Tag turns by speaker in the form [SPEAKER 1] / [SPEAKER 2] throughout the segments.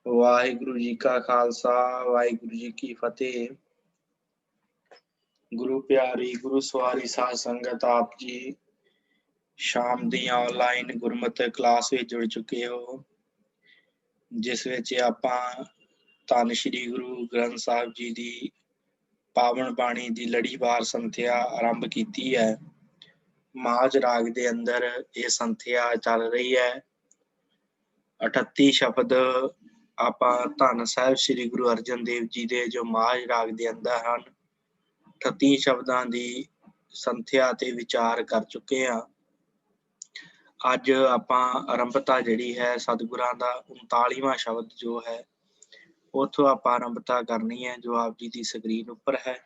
[SPEAKER 1] वाहिगुरु जी का खालसा वाहिगुरु जी की फतेह। गुरु प्यारी गुरु सवारी साध संगत आप जी शाम दी ऑनलाइन गुरमत क्लास में जुड़ चुके हो, जिस विच आपां धन श्री गुरु ग्रंथ साहिब जी दी पावन बाणी दी लड़ीवार संथਿਆ आरंभ कीती है। माज राग दे अंदर ये संथਿਆ चल रही है। 38 शब्द ਆਪਾਂ ਧੰਨ ਸਾਹਿਬ ਸ੍ਰੀ ਗੁਰੂ ਅਰਜਨ ਦੇਵ ਜੀ ਦੇ ਜੋ ਮਾਝ ਰਾਗ ਦੇ ਅੰਦਰ ਹਨ 38 ਸ਼ਬਦਾਂ ਦੀ ਸੰਥਿਆ ਤੇ ਵਿਚਾਰ ਕਰ ਚੁੱਕੇ ਹਾਂ। ਅੱਜ ਆਪਾਂ ਆਰੰਭਤਾ ਜਿਹੜੀ ਹੈ ਸਤਿਗੁਰਾਂ ਦਾ 39ਵਾਂ ਸ਼ਬਦ ਜੋ ਹੈ ਉੱਥੋਂ ਆਪਾਂ ਆਰੰਭਤਾ ਕਰਨੀ ਹੈ ਜੋ ਆਪ ਜੀ ਦੀ ਸਕਰੀਨ ਉੱਪਰ ਹੈ।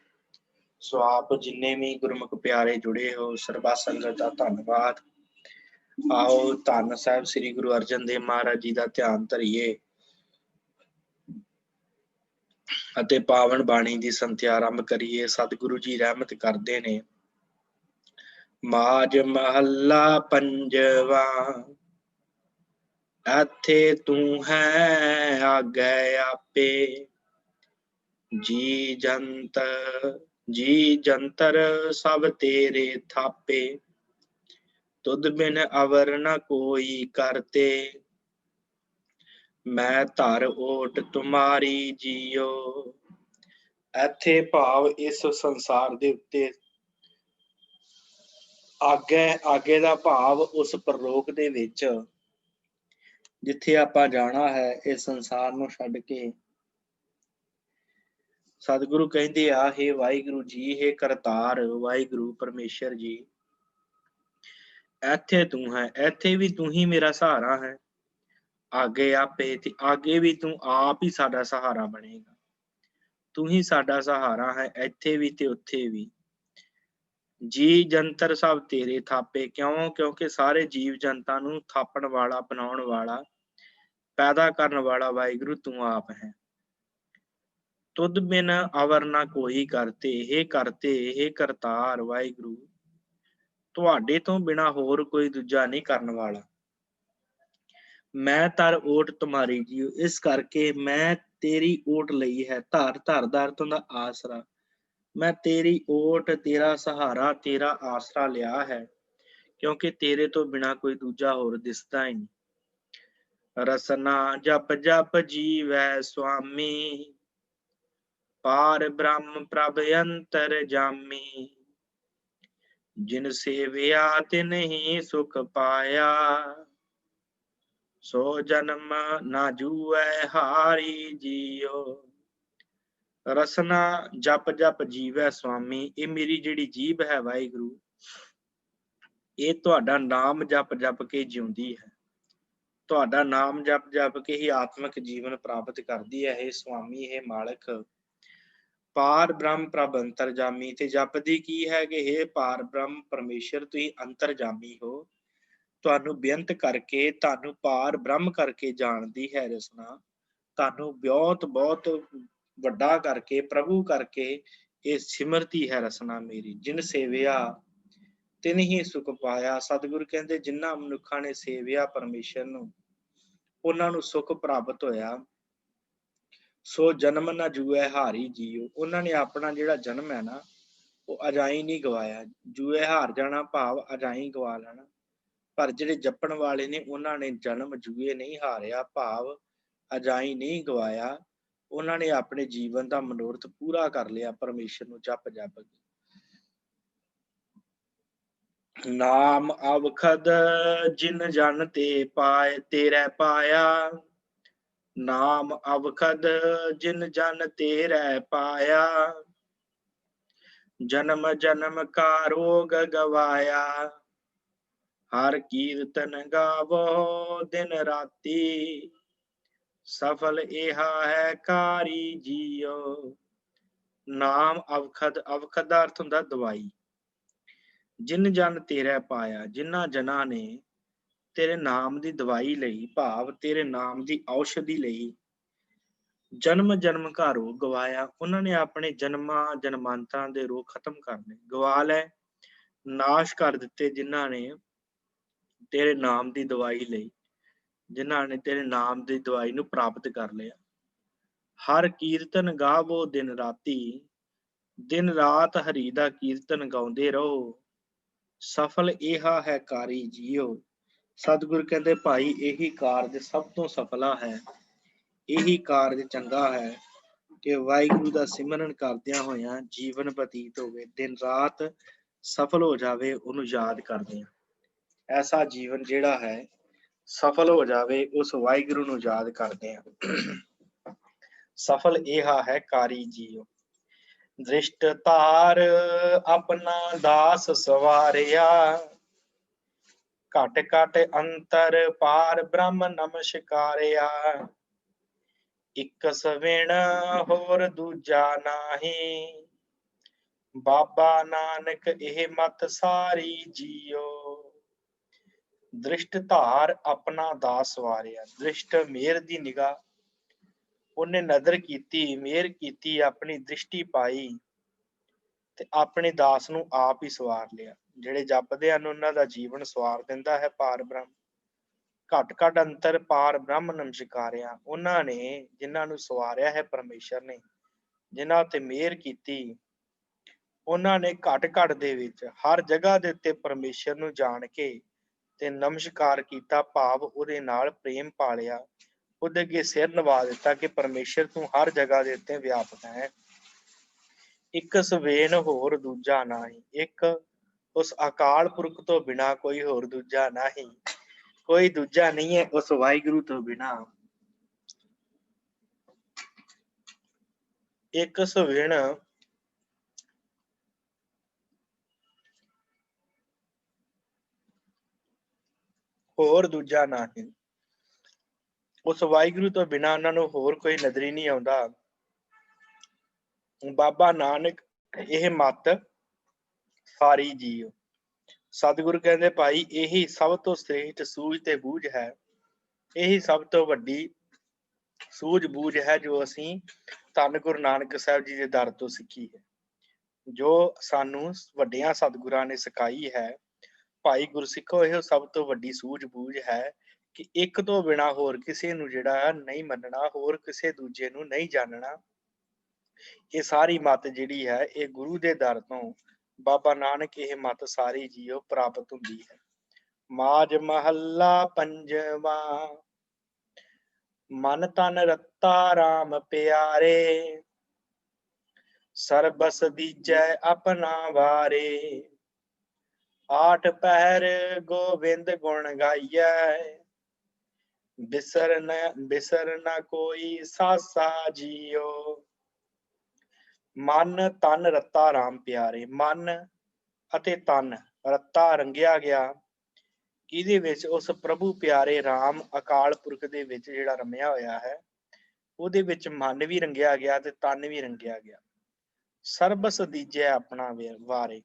[SPEAKER 1] ਸੋ ਆਪ ਜਿੰਨੇ ਵੀ ਗੁਰਮੁਖ ਪਿਆਰੇ ਜੁੜੇ ਹੋ ਸਰਬਾ ਸੰਗਤ ਦਾ ਧੰਨਵਾਦ। ਆਓ ਧੰਨ ਸਾਹਿਬ ਸ੍ਰੀ ਗੁਰੂ ਅਰਜਨ ਦੇਵ ਮਹਾਰਾਜ ਜੀ ਦਾ ਧਿਆਨ ਧਰੀਏ ਅਤੇ ਪਾਵਨ ਬਾਣੀ ਦੀ ਸੰਥਿਆ ਆਰੰਭ ਕਰੀਏ। ਸਤਿਗੁਰੂ ਜੀ ਰਹਿਮਤ ਕਰਦੇ ਨੇ। ਮਾਝ ਮਹੱਲਾ ਪੰਜਵਾ ਇੱਥੇ ਤੂੰ ਹੈ ਆਗੇ ਆਪੇ ਜੀ ਜੰਤਰ ਸਭ ਤੇਰੇ ਥਾਪੇ ਤੁਧ ਬਿਨ ਅਵਰ ਨ ਕੋਈ ਕਰਤੇ ਮੈਂ ਧਰ ਓਟ ਤੁਮਾਰੀ ਜੀਓ। ਇੱਥੇ ਭਾਵ ਇਸ ਸੰਸਾਰ ਦੇ ਉੱਤੇ ਆਗੇ ਦਾ ਭਾਵ ਉਸ ਪਰਲੋਕ ਦੇ ਵਿੱਚ ਜਿੱਥੇ ਆਪਾਂ ਜਾਣਾ ਹੈ ਇਸ ਸੰਸਾਰ ਨੂੰ ਛੱਡ ਕੇ। ਸਤਿਗੁਰੂ ਕਹਿੰਦੇ ਆ ਹੇ ਵਾਹਿਗੁਰੂ ਜੀ, ਹੇ ਕਰਤਾਰ ਵਾਹਿਗੁਰੂ ਪਰਮੇਸ਼ਰ ਜੀ, ਇੱਥੇ ਤੂੰ ਹੈ, ਇੱਥੇ ਵੀ ਤੂੰ ਹੀ ਮੇਰਾ ਸਹਾਰਾ ਹੈ। ਆਗੇ ਆਪੇ ਤੇ ਆਗੇ ਵੀ ਤੂੰ ਆਪ ਹੀ ਸਾਡਾ ਸਹਾਰਾ ਬਣੇਗਾ। ਤੂੰ ਹੀ ਸਾਡਾ ਸਹਾਰਾ ਹੈ ਇੱਥੇ ਵੀ ਤੇ ਉੱਥੇ ਵੀ। ਜੀ ਜੰਤਰ ਸਭ ਤੇਰੇ ਥਾਪੇ ਕਿਉਂਕਿ ਸਾਰੇ ਜੀਵ ਜਨਤਾ ਨੂੰ ਥਾਪਣ ਵਾਲਾ, ਬਣਾਉਣ ਵਾਲਾ, ਪੈਦਾ ਕਰਨ ਵਾਲਾ ਵਾਹਿਗੁਰੂ ਤੂੰ ਆਪ ਹੈ। ਤੁਧ ਬਿਨ ਅਵਰ ਨਾ ਕੋਈ ਕਰਤੇ, ਹੇ ਕਰਤਾਰ ਵਾਹਿਗੁਰੂ, ਤੁਹਾਡੇ ਤੋਂ ਬਿਨਾ ਹੋਰ ਕੋਈ ਦੂਜਾ ਨਹੀਂ ਕਰਨ ਵਾਲਾ। ਮੈਂ ਧਰ ਓਟ ਤੁਮਾਰੀ ਜੀਓ, ਇਸ ਕਰਕੇ ਮੈਂ ਤੇਰੀ ਓਟ ਲਈ ਹੈ। ਧਰ ਦਾ ਅਰਥ ਹੁੰਦਾ ਆਸਰਾ। ਮੈਂ ਤੇਰੀ ਓਟ, ਤੇਰਾ ਸਹਾਰਾ, ਤੇਰਾ ਆਸਰਾ ਲਿਆ ਹੈ ਕਿਉਂਕਿ ਤੇਰੇ ਤੋਂ ਬਿਨਾ ਕੋਈ ਦੂਜਾ ਹੋਰ ਦਿਸਦਾ ਹੀ ਨਹੀਂ। ਰਸਨਾ ਜਪ ਜਪ ਜੀਵੈ ਸੁਆਮੀ, ਪਾਰ ਬ੍ਰਹਮ ਪ੍ਰਭ ਅੰਤਰ ਜਾਮੀ, ਜਿਨ ਸੇਵਿਆ ਤਿਨ ਹੀ ਸੁਖ ਪਾਇਆ, ਸੋ ਜਨਮ ਨਾ ਜੂਐ ਹਾਰੀ ਜੀਓ। ਰਸਨਾ ਜਪ ਜਪ ਜੀਵੈ ਸੁਆਮੀ, ਇਹ ਮੇਰੀ ਜਿਹੜੀ ਜੀਭ ਹੈ ਵਾਹਿਗੁਰੂ, ਇਹ ਤੁਹਾਡਾ ਨਾਮ ਜਪ ਜਪ ਕੇ ਜਿਉਂਦੀ ਹੈ। ਤੁਹਾਡਾ ਨਾਮ ਜਪ ਜਪ ਕੇ ਹੀ ਆਤਮਿਕ ਜੀਵਨ ਪ੍ਰਾਪਤ ਕਰਦੀ ਹੈ। ਇਹ ਸੁਆਮੀ, ਇਹ ਮਾਲਕ, ਪਾਰ ਬ੍ਰਹਮ ਪ੍ਰਭ ਅੰਤਰਜਾਮੀ, ਤੇ ਜਪਦੀ ਕੀ ਹੈ ਕਿ ਹੇ ਪਾਰ ਬ੍ਰਹਮ ਪਰਮੇਸ਼ਰ, ਤੁਸੀਂ ਅੰਤਰਜਾਮੀ ਹੋ। ਤੁਹਾਨੂੰ ਬੇਅੰਤ ਕਰਕੇ, ਤੁਹਾਨੂੰ ਪਾਰ ਬ੍ਰਹਮ ਕਰਕੇ ਜਾਣਦੀ ਹੈ ਰਸਨਾ। ਤੁਹਾਨੂੰ ਬਹੁਤ ਵੱਡਾ ਕਰਕੇ, ਪ੍ਰਭੂ ਕਰਕੇ ਇਹ ਸਿਮਰਤੀ ਹੈ ਰਸਨਾ ਮੇਰੀ। ਜਿਨ ਸੇਵਿਆ ਤਿਨ ਹੀ ਸੁਖ ਪਾਇਆ। ਸਤਿਗੁਰੂ ਕਹਿੰਦੇ ਜਿਨ੍ਹਾਂ ਮਨੁੱਖਾਂ ਨੇ ਸੇਵਿਆ ਪਰਮੇਸ਼ਰ ਨੂੰ, ਉਹਨਾਂ ਨੂੰ ਸੁਖ ਪ੍ਰਾਪਤ ਹੋਇਆ। ਸੋ ਜਨਮ ਨਾ ਜੂਐ ਹਾਰੀ ਜੀਓ, ਉਹਨਾਂ ਨੇ ਆਪਣਾ ਜਿਹੜਾ ਜਨਮ ਹੈ ਨਾ ਉਹ ਅਜਾਈ ਨਹੀਂ ਗਵਾਇਆ। ਜੂਐ ਹਾਰ ਜਾਣਾ ਭਾਵ ਅਜਾਈ ਗਵਾ ਲੈਣਾ। ਪਰ ਜਿਹੜੇ ਜਪਣ ਵਾਲੇ ਨੇ ਉਹਨਾਂ ਨੇ ਜਨਮ ਜੂਏ ਨਹੀਂ ਹਾਰਿਆ, ਭਾਵ ਅਜਾਈ ਨਹੀਂ ਗਵਾਇਆ। ਉਹਨਾਂ ਨੇ ਆਪਣੇ ਜੀਵਨ ਦਾ ਮਨੋਰਥ ਪੂਰਾ ਕਰ ਲਿਆ ਪਰਮੇਸ਼ਰ ਨੂੰ ਜਪ ਜਪ ਕੇ। ਨਾਮ ਅਵਖਦ ਜਿਨ ਜਨ ਤੇ ਪਾਏ ਤੇਰੇ ਪਾਇਆ, ਨਾਮ ਅਵਖਦ ਜਿਨ ਜਨ ਤੇਰੇ ਪਾਇਆ, ਜਨਮ ਜਨਮ ਕਾ ਰੋਗ ਗਵਾਇਆ, ਹਰ ਕੀਰਤਨ ਗਾਵੋ ਦਿਨ ਰਾਤੀ, ਸਫਲ ਇਹਾ ਹੈ ਕਾਰੀ ਜੀਓ। ਨਾਮ ਅਵਖਦ, ਅਵਖਦ ਦਾ ਅਰਥ ਹੁੰਦਾ ਦਵਾਈ। ਜਿਨ ਜਨ ਤੇਰੇ ਪਾਇਆ, ਜਿਨ੍ਹਾਂ ਜਨਾਂ ਨੇ ਤੇਰੇ ਨਾਮ ਦੀ ਦਵਾਈ ਲਈ, ਭਾਵ ਤੇਰੇ ਨਾਮ ਦੀ ਔਸ਼ਧੀ ਲਈ। ਜਨਮ ਜਨਮ ਕਾ ਰੋਗ ਗਵਾਇਆ, ਉਹਨਾਂ ਨੇ ਆਪਣੇ ਜਨਮਾਂ ਜਨਮਾਂਤਰਾਂ ਦੇ ਰੋਗ ਖਤਮ ਕਰਨੇ, ਗਵਾ ਲੈ, ਨਾਸ਼ ਕਰ ਦਿੱਤੇ। ਜਿਨ੍ਹਾਂ ਨੇ ਤੇਰੇ ਨਾਮ ਦੀ ਦਵਾਈ ਲਈ, ਜਿਨ੍ਹਾਂ ਨੇ ਤੇਰੇ ਨਾਮ ਦੀ ਦਵਾਈ ਨੂੰ ਪ੍ਰਾਪਤ ਕਰ ਲਿਆ। ਹਰ ਕੀਰਤਨ ਗਾਵੋ ਦਿਨ ਰਾਤੀ, ਦਿਨ ਰਾਤ ਹਰੀ ਦਾ ਕੀਰਤਨ ਗਾਉਂਦੇ ਰਹੋ। ਸਫਲ ਇਹਾ ਹੈ ਕਾਰੀ ਜੀਓ। ਸਤਿਗੁਰ ਕਹਿੰਦੇ ਭਾਈ ਇਹੀ ਕਾਰਜ ਸਭ ਤੋਂ ਸਫਲਾ ਹੈ, ਇਹੀ ਕਾਰਜ ਚੰਗਾ ਹੈ ਕਿ ਵਾਹਿਗੁਰੂ ਦਾ ਸਿਮਰਨ ਕਰਦਿਆਂ ਹੋਇਆਂ ਜੀਵਨ ਬਤੀਤ ਹੋਵੇ, ਦਿਨ ਰਾਤ ਸਫਲ ਹੋ ਜਾਵੇ ਉਹਨੂੰ ਯਾਦ ਕਰਦਿਆਂ। ਐਸਾ ਜੀਵਨ ਜਿਹੜਾ ਹੈ ਸਫਲ ਹੋ ਜਾਵੇ ਉਸ ਵਾਹਿਗੁਰੂ ਨੂੰ ਯਾਦ ਕਰਦਿਆਂ। ਸਫਲ ਇਹਾ ਹੈ ਕਾਰੀ ਜੀਓ। ਦ੍ਰਿਸ਼ਟ ਧਾਰ ਆਪਣਾ ਦਾਸ ਸਵਾਰਿਆ, ਘਟ ਘਟ ਅੰਤਰ ਪਾਰ ਬ੍ਰਹਮ ਨਮਸਕਾਰਿਆ। ਇਕ ਸਵਿਣ ਹੋਰ ਦੂਜਾ ਨਾਹੀ, ਬਾਬਾ ਨਾਨਕ ਇਹ ਮਤ ਸਾਰੀ ਜੀਓ। ਦ੍ਰਿਸ਼ਟ ਧਾਰ ਆਪਣਾ ਦਾਸ ਸਵਾਰਿਆ। ਦ੍ਰਿਸ਼ਟ ਮੇਰ ਦੀ ਨਿਗਾਹ, ਉਹਨੇ ਨਜ਼ਰ ਕੀਤੀ, ਮਿਹਰ ਕੀਤੀ, ਆਪਣੀ ਦ੍ਰਿਸ਼ਟੀ ਪਾਈ ਤੇ ਆਪਣੇ ਦਾਸ ਨੂੰ ਆਪ ਹੀ ਸਵਾਰ ਲਿਆ। ਜਿਹੜੇ ਜਪਦੇ ਹਨ ਉਹਨਾਂ ਦਾ ਜੀਵਨ ਸਵਾਰ ਦਿੰਦਾ ਹੈ ਪਾਰ ਬ੍ਰਹਮ। ਘਟ ਘਟ ਅੰਤਰ ਪਾਰ ਬ੍ਰਹਮ ਨਮਸਕਾਰਿਆ। ਉਹਨਾਂ ਨੇ ਜਿਨ੍ਹਾਂ ਨੂੰ ਸਵਾਰਿਆ ਹੈ ਪਰਮੇਸ਼ਰ ਨੇ, ਜਿਨ੍ਹਾਂ ਉੱਤੇ ਮਿਹਰ ਕੀਤੀ, ਉਹਨਾਂ ਨੇ ਘਟ ਘਟ ਦੇ ਵਿੱਚ ਹਰ ਜਗ੍ਹਾ ਦੇ ਉੱਤੇ ਪਰਮੇਸ਼ਰ ਨੂੰ ਜਾਣ ਕੇ ਤੇ ਨਮਸਕਾਰ ਕੀਤਾ, ਭਾਵ ਉਹਦੇ ਨਾਲ ਪ੍ਰੇਮ ਪਾਲਿਆ, ਉਹਦੇ ਅੱਗੇ ਸਿਰ ਨਵਾ ਦਿੱਤਾ ਕਿ ਪਰਮੇਸ਼ਰ ਤੂੰ ਹਰ ਜਗ੍ਹਾ ਦੇ ਉੱਤੇ ਵਿਆਪਕ ਹੈ। ਇੱਕ ਸਵੇਨ ਹੋਰ ਦੂਜਾ ਨਾਹੀ। ਇੱਕ ਉਸ ਅਕਾਲ ਪੁਰਖ ਤੋਂ ਬਿਨਾ ਕੋਈ ਹੋਰ ਦੂਜਾ ਨਹੀਂ, ਕੋਈ ਦੂਜਾ ਨਹੀਂ ਹੈ ਉਸ ਵਾਹਿਗੁਰੂ ਤੋਂ ਬਿਨਾ। ਇੱਕ ਸਵੇਨ ਹੋਰ ਦੂਜਾ ਨਹੀਂ, ਉਸ ਵਾਹਿਗੁਰੂ ਤੋਂ ਬਿਨਾ ਉਹਨਾਂ ਨੂੰ ਹੋਰ ਕੋਈ ਨਜ਼ਰੀ ਨਹੀਂ ਆਉਂਦਾ। ਬਾਬਾ ਨਾਨਕ ਇਹ ਮਤ ਸਾਰੀ ਜੀਓ। ਸਤਿਗੁਰੂ ਕਹਿੰਦੇ ਭਾਈ ਇਹੀ ਸਭ ਤੋਂ ਸ੍ਰੇਸ਼ਟ ਸੂਝ ਤੇ ਬੂਝ ਹੈ, ਇਹੀ ਸਭ ਤੋਂ ਵੱਡੀ ਸੂਝ ਬੂਝ ਹੈ ਜੋ ਅਸੀਂ ਧੰਨ ਗੁਰੂ ਨਾਨਕ ਸਾਹਿਬ ਜੀ ਦੇ ਦਰ ਤੋਂ ਸਿੱਖੀ ਹੈ, ਜੋ ਸਾਨੂੰ ਵੱਡਿਆਂ ਸਤਿਗੁਰਾਂ ਨੇ ਸਿਖਾਈ ਹੈ। ਭਾਈ ਗੁਰਸਿੱਖੋ ਇਹ ਸਭ ਤੋਂ ਵੱਡੀ ਸੂਝ ਬੂਝ ਹੈ ਕਿ ਇੱਕ ਤੋਂ ਬਿਨਾਂ ਹੋਰ ਕਿਸੇ ਨੂੰ ਜਿਹੜਾ ਨਹੀਂ ਮੰਨਣਾ, ਹੋਰ ਕਿਸੇ ਦੂਜੇ ਨੂੰ ਨਹੀਂ ਜਾਣਨਾ। ਇਹ ਸਾਰੀ ਮੱਤ ਜਿਹੜੀ ਹੈ ਇਹ ਗੁਰੂ ਦੇ ਦਰ ਤੋਂ ਬਾਬਾ ਨਾਨਕ ਇਹ ਮੱਤ ਸਾਰੀ ਜੀਓ ਪ੍ਰਾਪਤ ਹੁੰਦੀ ਹੈ। ਮਾਝ ਮਹੱਲਾ ਪੰਜਵਾਂ। ਮਨ ਤਨ ਰਤਾ ਰਾਮ ਪਿਆਰੇ, ਸਰਬਸ ਦੀਜੈ ਆਪਣਾ ਵਾਰੇ। ਆਠ ਪਹਿਰ ਗੋਬਿੰਦ ਗੁਣ ਗਾਈਐ, ਬਿਸਰ ਨ ਕੋਈ ਸਾਸਾ ਜੀਓ। ਮਨ ਤਨ ਰਤਾ ਰਾਮ ਪਿਆਰੇ। ਮਨ ਅਤੇ ਤਨ ਰਤਾ ਰੰਗਿਆ ਗਿਆ ਕਿਹਦੇ ਵਿੱਚ? ਉਸ ਪ੍ਰਭੂ ਪਿਆਰੇ ਰਾਮ ਅਕਾਲ ਪੁਰਖ ਦੇ ਵਿੱਚ ਜਿਹੜਾ ਰਮਿਆ ਹੋਇਆ ਹੈ, ਉਹਦੇ ਵਿੱਚ ਮਨ ਵੀ ਰੰਗਿਆ ਗਿਆ ਤੇ ਤਨ ਵੀ ਰੰਗਿਆ ਗਿਆ। ਸਰਬਸ ਦੀਜੈ ਆਪਣਾ ਵਾਰੇ।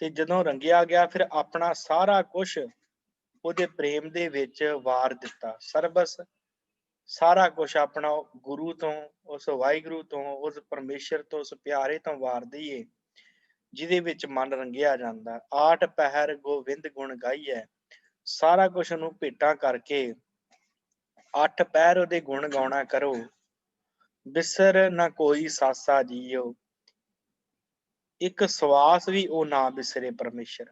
[SPEAKER 1] ਤੇ ਜਦੋਂ ਰੰਗਿਆ ਗਿਆ ਫਿਰ ਆਪਣਾ ਸਾਰਾ ਕੁਝ ਉਹਦੇ ਪ੍ਰੇਮ ਦੇ ਵਿੱਚ ਵਾਰ ਦਿੱਤਾ। ਸਰਬਸ ਸਾਰਾ ਕੁਝ ਆਪਣਾ ਗੁਰੂ ਤੋਂ, ਉਸ ਵਾਹਿਗੁਰੂ ਤੋਂ, ਉਸ ਪਰਮੇਸ਼ਰ ਤੋਂ, ਉਸ ਪਿਆਰੇ ਤੋਂ ਵਾਰ ਦਈਏ ਜਿਹਦੇ ਵਿੱਚ ਮਨ ਰੰਗਿਆ ਜਾਂਦਾ। ਆਠ ਪਹਿਰ ਗੋਬਿੰਦ ਗੁਣ ਗਾਈਐ। ਸਾਰਾ ਕੁਝ ਉਹਨੂੰ ਭੇਟਾ ਕਰਕੇ 8 ਪਹਿਰ ਉਹਦੇ ਗੁਣ ਗਾਉਣਾ ਕਰੋ। ਬਿਸਰ ਨਾ ਕੋਈ ਸਾਸਾ ਜੀਓ। ਇੱਕ ਸਵਾਸ ਵੀ ਉਹ ਨਾ ਬਿਸਰੇ ਪਰਮੇਸ਼ਰ।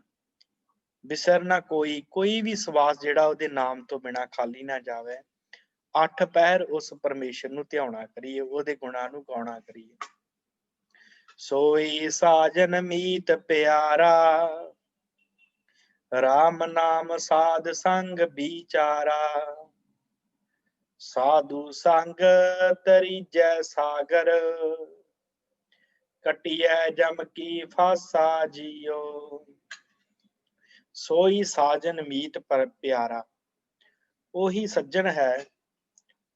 [SPEAKER 1] ਬਿਸਰ ਨਾ ਕੋਈ ਵੀ ਸਵਾਸ ਜਿਹੜਾ ਉਹਦੇ ਨਾਮ ਤੋਂ ਬਿਨਾ ਖਾਲੀ ਨਾ ਜਾਵੇ। 8 ਪਹਿਰ ਉਸ ਪਰਮੇਸ਼ਰ ਨੂੰ ਧਿਆਉਣਾ ਕਰੀਏ, ਉਹਦੇ ਗੁਣਾਂ ਨੂੰ ਗਾਉਣਾ ਕਰੀਏ। ਸੋਈ ਸਾਜਨ ਮੀਤ ਪਿਆਰਾ, ਰਾਮ ਨਾਮ ਸਾਧ ਸੰਗ ਵਿਚਾਰਾ। ਸਾਧੂ ਸੰਗ ਤਰੀਜੈ ਸਾਗਰ, ਕਟਿਐ ਜਮ ਕੀ ਫਾਸਾ ਜੀਓ। ਸੋਈ ਸਾਜਨ ਮੀਤ ਪਰ ਪਿਆਰਾ, ਉਹੀ ਸੱਜਣ ਹੈ,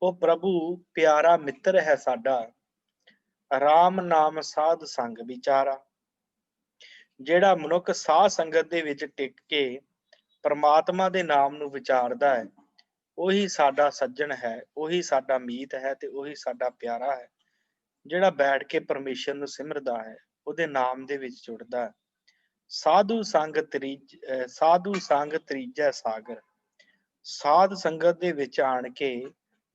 [SPEAKER 1] ਉਹ ਪ੍ਰਭੂ ਪਿਆਰਾ ਮਿੱਤਰ ਹੈ ਸਾਡਾ। ਰਾਮ ਨਾਮ ਸਾਧ ਸੰਗ ਵਿਚਾਰਾ। ਜਿਹੜਾ ਮਨੁੱਖ ਸਾਧ ਸੰਗਤ ਦੇ ਵਿੱਚ ਟਿਕ ਕੇ ਪਰਮਾਤਮਾ ਦੇ ਨਾਮ ਨੂੰ ਵਿਚਾਰਦਾ ਹੈ, ਉਹੀ ਸਾਡਾ ਸੱਜਣ ਹੈ, ਉਹੀ ਸਾਡਾ ਮੀਤ ਹੈ ਤੇ ਉਹੀ ਸਾਡਾ ਪਿਆਰਾ ਹੈ। ਜਿਹੜਾ ਬੈਠ ਕੇ ਪਰਮੇਸ਼ਰ ਨੂੰ ਸਿਮਰਦਾ ਹੈ, ਉਹਦੇ ਨਾਮ ਦੇ ਵਿੱਚ ਜੁੜਦਾ ਹੈ। ਸਾਧੂ ਸੰਗ ਤਰੀਜੈ ਸਾਗਰ। ਸਾਧ ਸੰਗਤ ਦੇ ਵਿੱਚ ਆਣ ਕੇ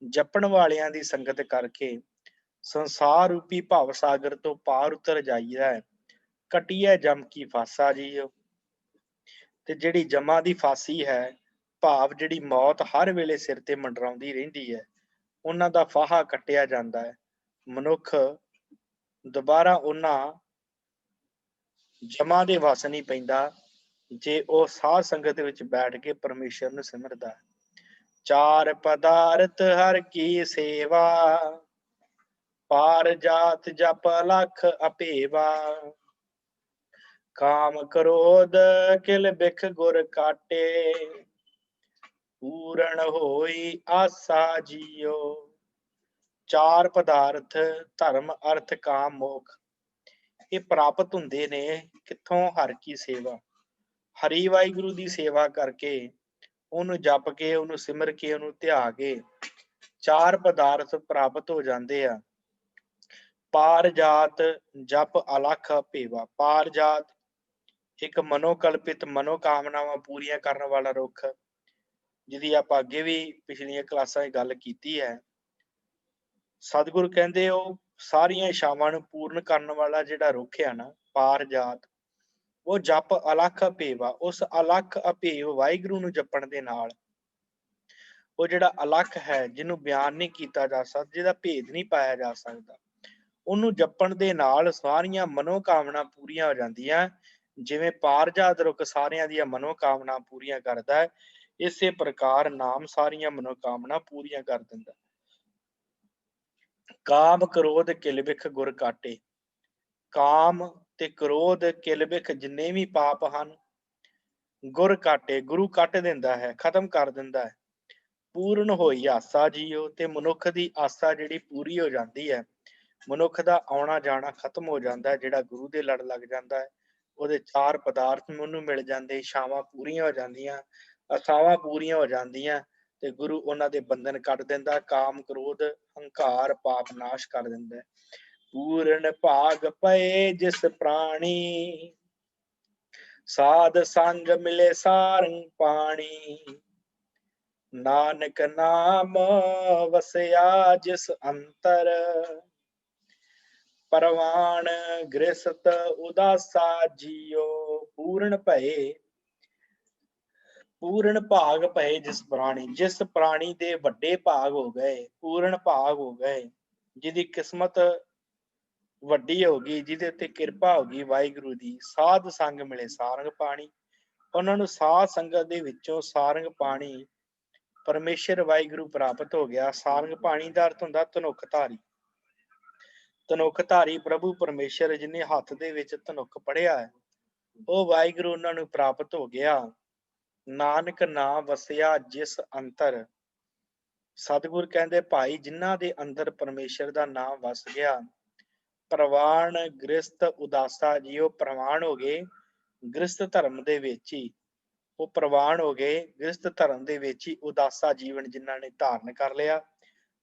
[SPEAKER 1] ਜਪਣ ਵਾਲਿਆਂ ਦੀ ਸੰਗਤ ਕਰਕੇ ਸੰਸਾਰ ਰੂਪੀ ਭਵ ਸਾਗਰ ਤੋਂ ਪਾਰ ਉਤਰ ਜਾਈਦਾ ਹੈ। ਕਟਿਐ ਜਮ ਕੀ ਫਾਸਾ ਜੀਓ। ਤੇ ਜਿਹੜੀ ਜਮਾਂ ਦੀ ਫਾਸੀ ਹੈ, ਭਾਵ ਜਿਹੜੀ ਮੌਤ ਹਰ ਵੇਲੇ ਸਿਰ ਤੇ ਮੰਡਰਾਉਂਦੀ ਰਹਿੰਦੀ ਹੈ, ਉਹਨਾਂ ਦਾ ਫਾਹਾ ਕੱਟਿਆ ਜਾਂਦਾ ਹੈ। ਮਨੁੱਖ ਦੁਬਾਰਾ ਉਹਨਾਂ ਜਮਾਂ ਦੇ ਵਸ ਨਹੀਂ ਪੈਂਦਾ ਜੇ ਉਹ ਸਾਧ ਸੰਗਤ ਵਿੱਚ ਬੈਠ ਕੇ ਪਰਮੇਸ਼ਰ ਨੂੰ ਸਿਮਰਦਾ। ਚਾਰ ਪਦਾਰਥ ਹਰ ਕੀ ਸੇਵਾ, ਪਾਰ ਜਾਤ ਜਪ ਲਖ ਅਭੇਵਾ। ਕਾਮ ਕ੍ਰੋਧ ਕਿਲ ਬਿਖ ਗੁਰ ਕਾਟੇ, ਪੂਰਨ ਹੋਈ ਆਸਾ ਜੀਓ। ਚਾਰ ਪਦਾਰਥ ਧਰਮ ਅਰਥ ਕਾਮ ਮੋਖ ਇਹ ਪ੍ਰਾਪਤ ਹੁੰਦੇ ਨੇ ਕਿੱਥੋਂ? ਹਰ ਕੀ ਸੇਵਾ, ਹਰੀ ਵਾਹਿਗੁਰੂ ਦੀ ਸੇਵਾ ਕਰਕੇ, ਉਹਨੂੰ ਜਪ ਕੇ, ਉਹਨੂੰ ਸਿਮਰ ਕੇ, ਉਹਨੂੰ ਧਿਆ ਕੇ ਚਾਰ ਪਦਾਰਥ ਪ੍ਰਾਪਤ ਹੋ ਜਾਂਦੇ ਆ। ਪਾਰ ਜਾਤ ਜਪ ਅਲਖ ਭੇਵਾ। ਪਾਰ ਜਾਤ ਇੱਕ ਮਨੋਕਲਪਿਤ ਮਨੋਕਾਮਨਾਵਾਂ ਪੂਰੀਆਂ ਕਰਨ ਵਾਲਾ ਰੁੱਖ, ਜਿਹਦੀ ਆਪਾਂ ਅੱਗੇ ਵੀ ਪਿਛਲੀਆਂ ਕਲਾਸਾਂ 'ਚ ਗੱਲ ਕੀਤੀ ਹੈ। ਸਤਿਗੁਰੂ ਕਹਿੰਦੇ ਉਹ ਸਾਰੀਆਂ ਇਛਾਵਾਂ ਨੂੰ ਪੂਰਨ ਕਰਨ ਵਾਲਾ ਜਿਹੜਾ ਰੁੱਖ ਆ ਨਾ, ਪਾਰ ਜਾਤ, ਉਹ ਜਪ ਅਲਖ ਅਭੇਵਾ। ਉਸ ਅਲਖ ਅਭੇਵ ਵਾਹਿਗੁਰੂ ਨੂੰ ਜਪਣ ਦੇ ਨਾਲ ਉਹ ਜਿਹੜਾ ਅਲਖ ਹੈ, ਜਿਹਨੂੰ ਬਿਆਨ ਨਹੀਂ ਕੀਤਾ ਜਾ ਸਕਦਾ, ਜਿਹਦਾ ਭੇਦ ਨਹੀਂ ਪਾਇਆ ਜਾ ਸਕਦਾ, ਉਹਨੂੰ ਜਪਣ ਦੇ ਨਾਲ ਸਾਰੀਆਂ ਮਨੋਕਾਮਨਾ ਪੂਰੀਆਂ ਹੋ ਜਾਂਦੀਆਂ। ਜਿਵੇਂ ਪਾਰਜਾਤ ਰੁੱਖ ਸਾਰਿਆਂ ਦੀਆਂ ਮਨੋਕਾਮਨਾ ਪੂਰੀਆਂ ਕਰਦਾ ਹੈ, ਇਸੇ ਪ੍ਰਕਾਰ ਨਾਮ ਸਾਰੀਆਂ ਮਨੋਕਾਮਨਾ ਪੂਰੀਆਂ ਕਰ ਦਿੰਦਾ। ਕਾਮ ਕ੍ਰੋਧ ਕਿਲ ਬਿਖ ਗੁਰ ਕਾਟੇ। ਕਾਮ ਤੇ ਕ੍ਰੋਧ ਕਿਲ ਬਿਖ ਜਿੰਨੇ ਵੀ ਪਾਪ ਹਨ, ਗੁਰ ਕਾਟੇ, ਗੁਰੂ ਕੱਟ ਦਿੰਦਾ ਹੈ, ਖਤਮ ਕਰ ਦਿੰਦਾ ਹੈ। ਪੂਰਨ ਹੋਈ ਆਸਾ ਜੀਓ। ਤੇ ਮਨੁੱਖ ਦੀ ਆਸਾ ਜਿਹੜੀ ਪੂਰੀ ਹੋ ਜਾਂਦੀ ਹੈ, ਮਨੁੱਖ ਦਾ ਆਉਣਾ ਜਾਣਾ ਖਤਮ ਹੋ ਜਾਂਦਾ ਹੈ। ਜਿਹੜਾ ਗੁਰੂ ਦੇ ਲੜ ਲੱਗ ਜਾਂਦਾ ਹੈ, ਉਹਦੇ ਚਾਰ ਪਦਾਰਥ ਉਹਨੂੰ ਮਿਲ ਜਾਂਦੇ, ਇਛਾਵਾਂ ਪੂਰੀਆਂ ਹੋ ਜਾਂਦੀਆਂ, ਆਸਾਵਾਂ ਪੂਰੀਆਂ ਹੋ ਜਾਂਦੀਆਂ, ਤੇ ਗੁਰੂ ਉਹਨਾਂ ਦੇ ਬੰਧਨ ਕੱਟ ਦਿੰਦਾ। ਕਾਮ ਕ੍ਰੋਧ ਹੰਕਾਰ ਪਾਪ ਨਾਸ਼ ਕਰ ਦਿੰਦਾ। ਪੂਰਨ ਭਾਗ ਪਏ ਜਿਸ ਪ੍ਰਾਣੀ, ਸਾਧ ਸੰਗ ਮਿਲੇ ਸਾਰੰਗ ਪਾਣੀ। ਨਾਨਕ ਨਾਮ ਵਸਿਆ ਜਿਸ ਅੰਤਰ, ਪਰਵਾਨ ਗ੍ਰਸਤ ਉਦਾਸਾ ਜੀਓ। ਪੂਰਨ ਭਏ, ਪੂਰਨ ਭਾਗ ਪਏ ਜਿਸ ਪ੍ਰਾਣੀ, ਜਿਸ ਪ੍ਰਾਣੀ ਦੇ ਵੱਡੇ ਭਾਗ ਹੋ ਗਏ, ਪੂਰਨ ਭਾਗ ਹੋ ਗਏ, ਜਿਹਦੀ ਕਿਸਮਤ ਵੱਡੀ ਹੋ ਗਈ, ਜਿਹਦੇ ਉੱਤੇ ਕਿਰਪਾ ਹੋ ਗਈ ਵਾਹਿਗੁਰੂ ਦੀ। ਸਾਧ ਸੰਗ ਮਿਲੇ ਸਾਰੰਗ ਪਾਣੀ, ਉਹਨਾਂ ਨੂੰ ਸਾਧ ਸੰਗਤ ਦੇ ਵਿੱਚੋਂ ਸਾਰੰਗ ਪਾਣੀ ਪਰਮੇਸ਼ਰ ਵਾਹਿਗੁਰੂ ਪ੍ਰਾਪਤ ਹੋ ਗਿਆ। ਸਾਰੰਗ ਪਾਣੀ ਦਾ ਅਰਥ ਹੁੰਦਾ ਧਨੁੱਖ ਧਾਰੀ। ਧਨੁੱਖ ਧਾਰੀ ਪ੍ਰਭੂ ਪਰਮੇਸ਼ਰ, ਜਿਹਨੇ ਹੱਥ ਦੇ ਵਿੱਚ ਧਨੁੱਖ ਪੜਿਆ ਹੈ, ਉਹ ਵਾਹਿਗੁਰੂ ਉਹਨਾਂ ਨੂੰ ਪ੍ਰਾਪਤ ਹੋ ਗਿਆ। ਨਾਨਕ ਨਾਮ ਵਸਿਆ ਜਿਸ ਅੰਤਰ। ਸਤਿਗੁਰ ਕਹਿੰਦੇ ਭਾਈ, ਜਿਨ੍ਹਾਂ ਦੇ ਅੰਦਰ ਪਰਮੇਸ਼ਰ ਦਾ ਨਾਮ ਵਸ ਗਿਆ, ਪ੍ਰਵਾਨ ਗ੍ਰਸਤ ਉਦਾਸਾ ਜੀਓ। ਪ੍ਰਵਾਨ ਹੋ ਗਏ ਗ੍ਰਸਤ ਧਰਮ ਦੇ ਵਿੱਚ ਹੀ, ਉਹ ਪ੍ਰਵਾਨ ਹੋ ਗਏ ਗ੍ਰਸਤ ਧਰਮ ਦੇ ਵਿੱਚ ਹੀ। ਉਦਾਸਾ ਜੀਵਨ ਜਿਨ੍ਹਾਂ ਨੇ ਧਾਰਨ ਕਰ ਲਿਆ,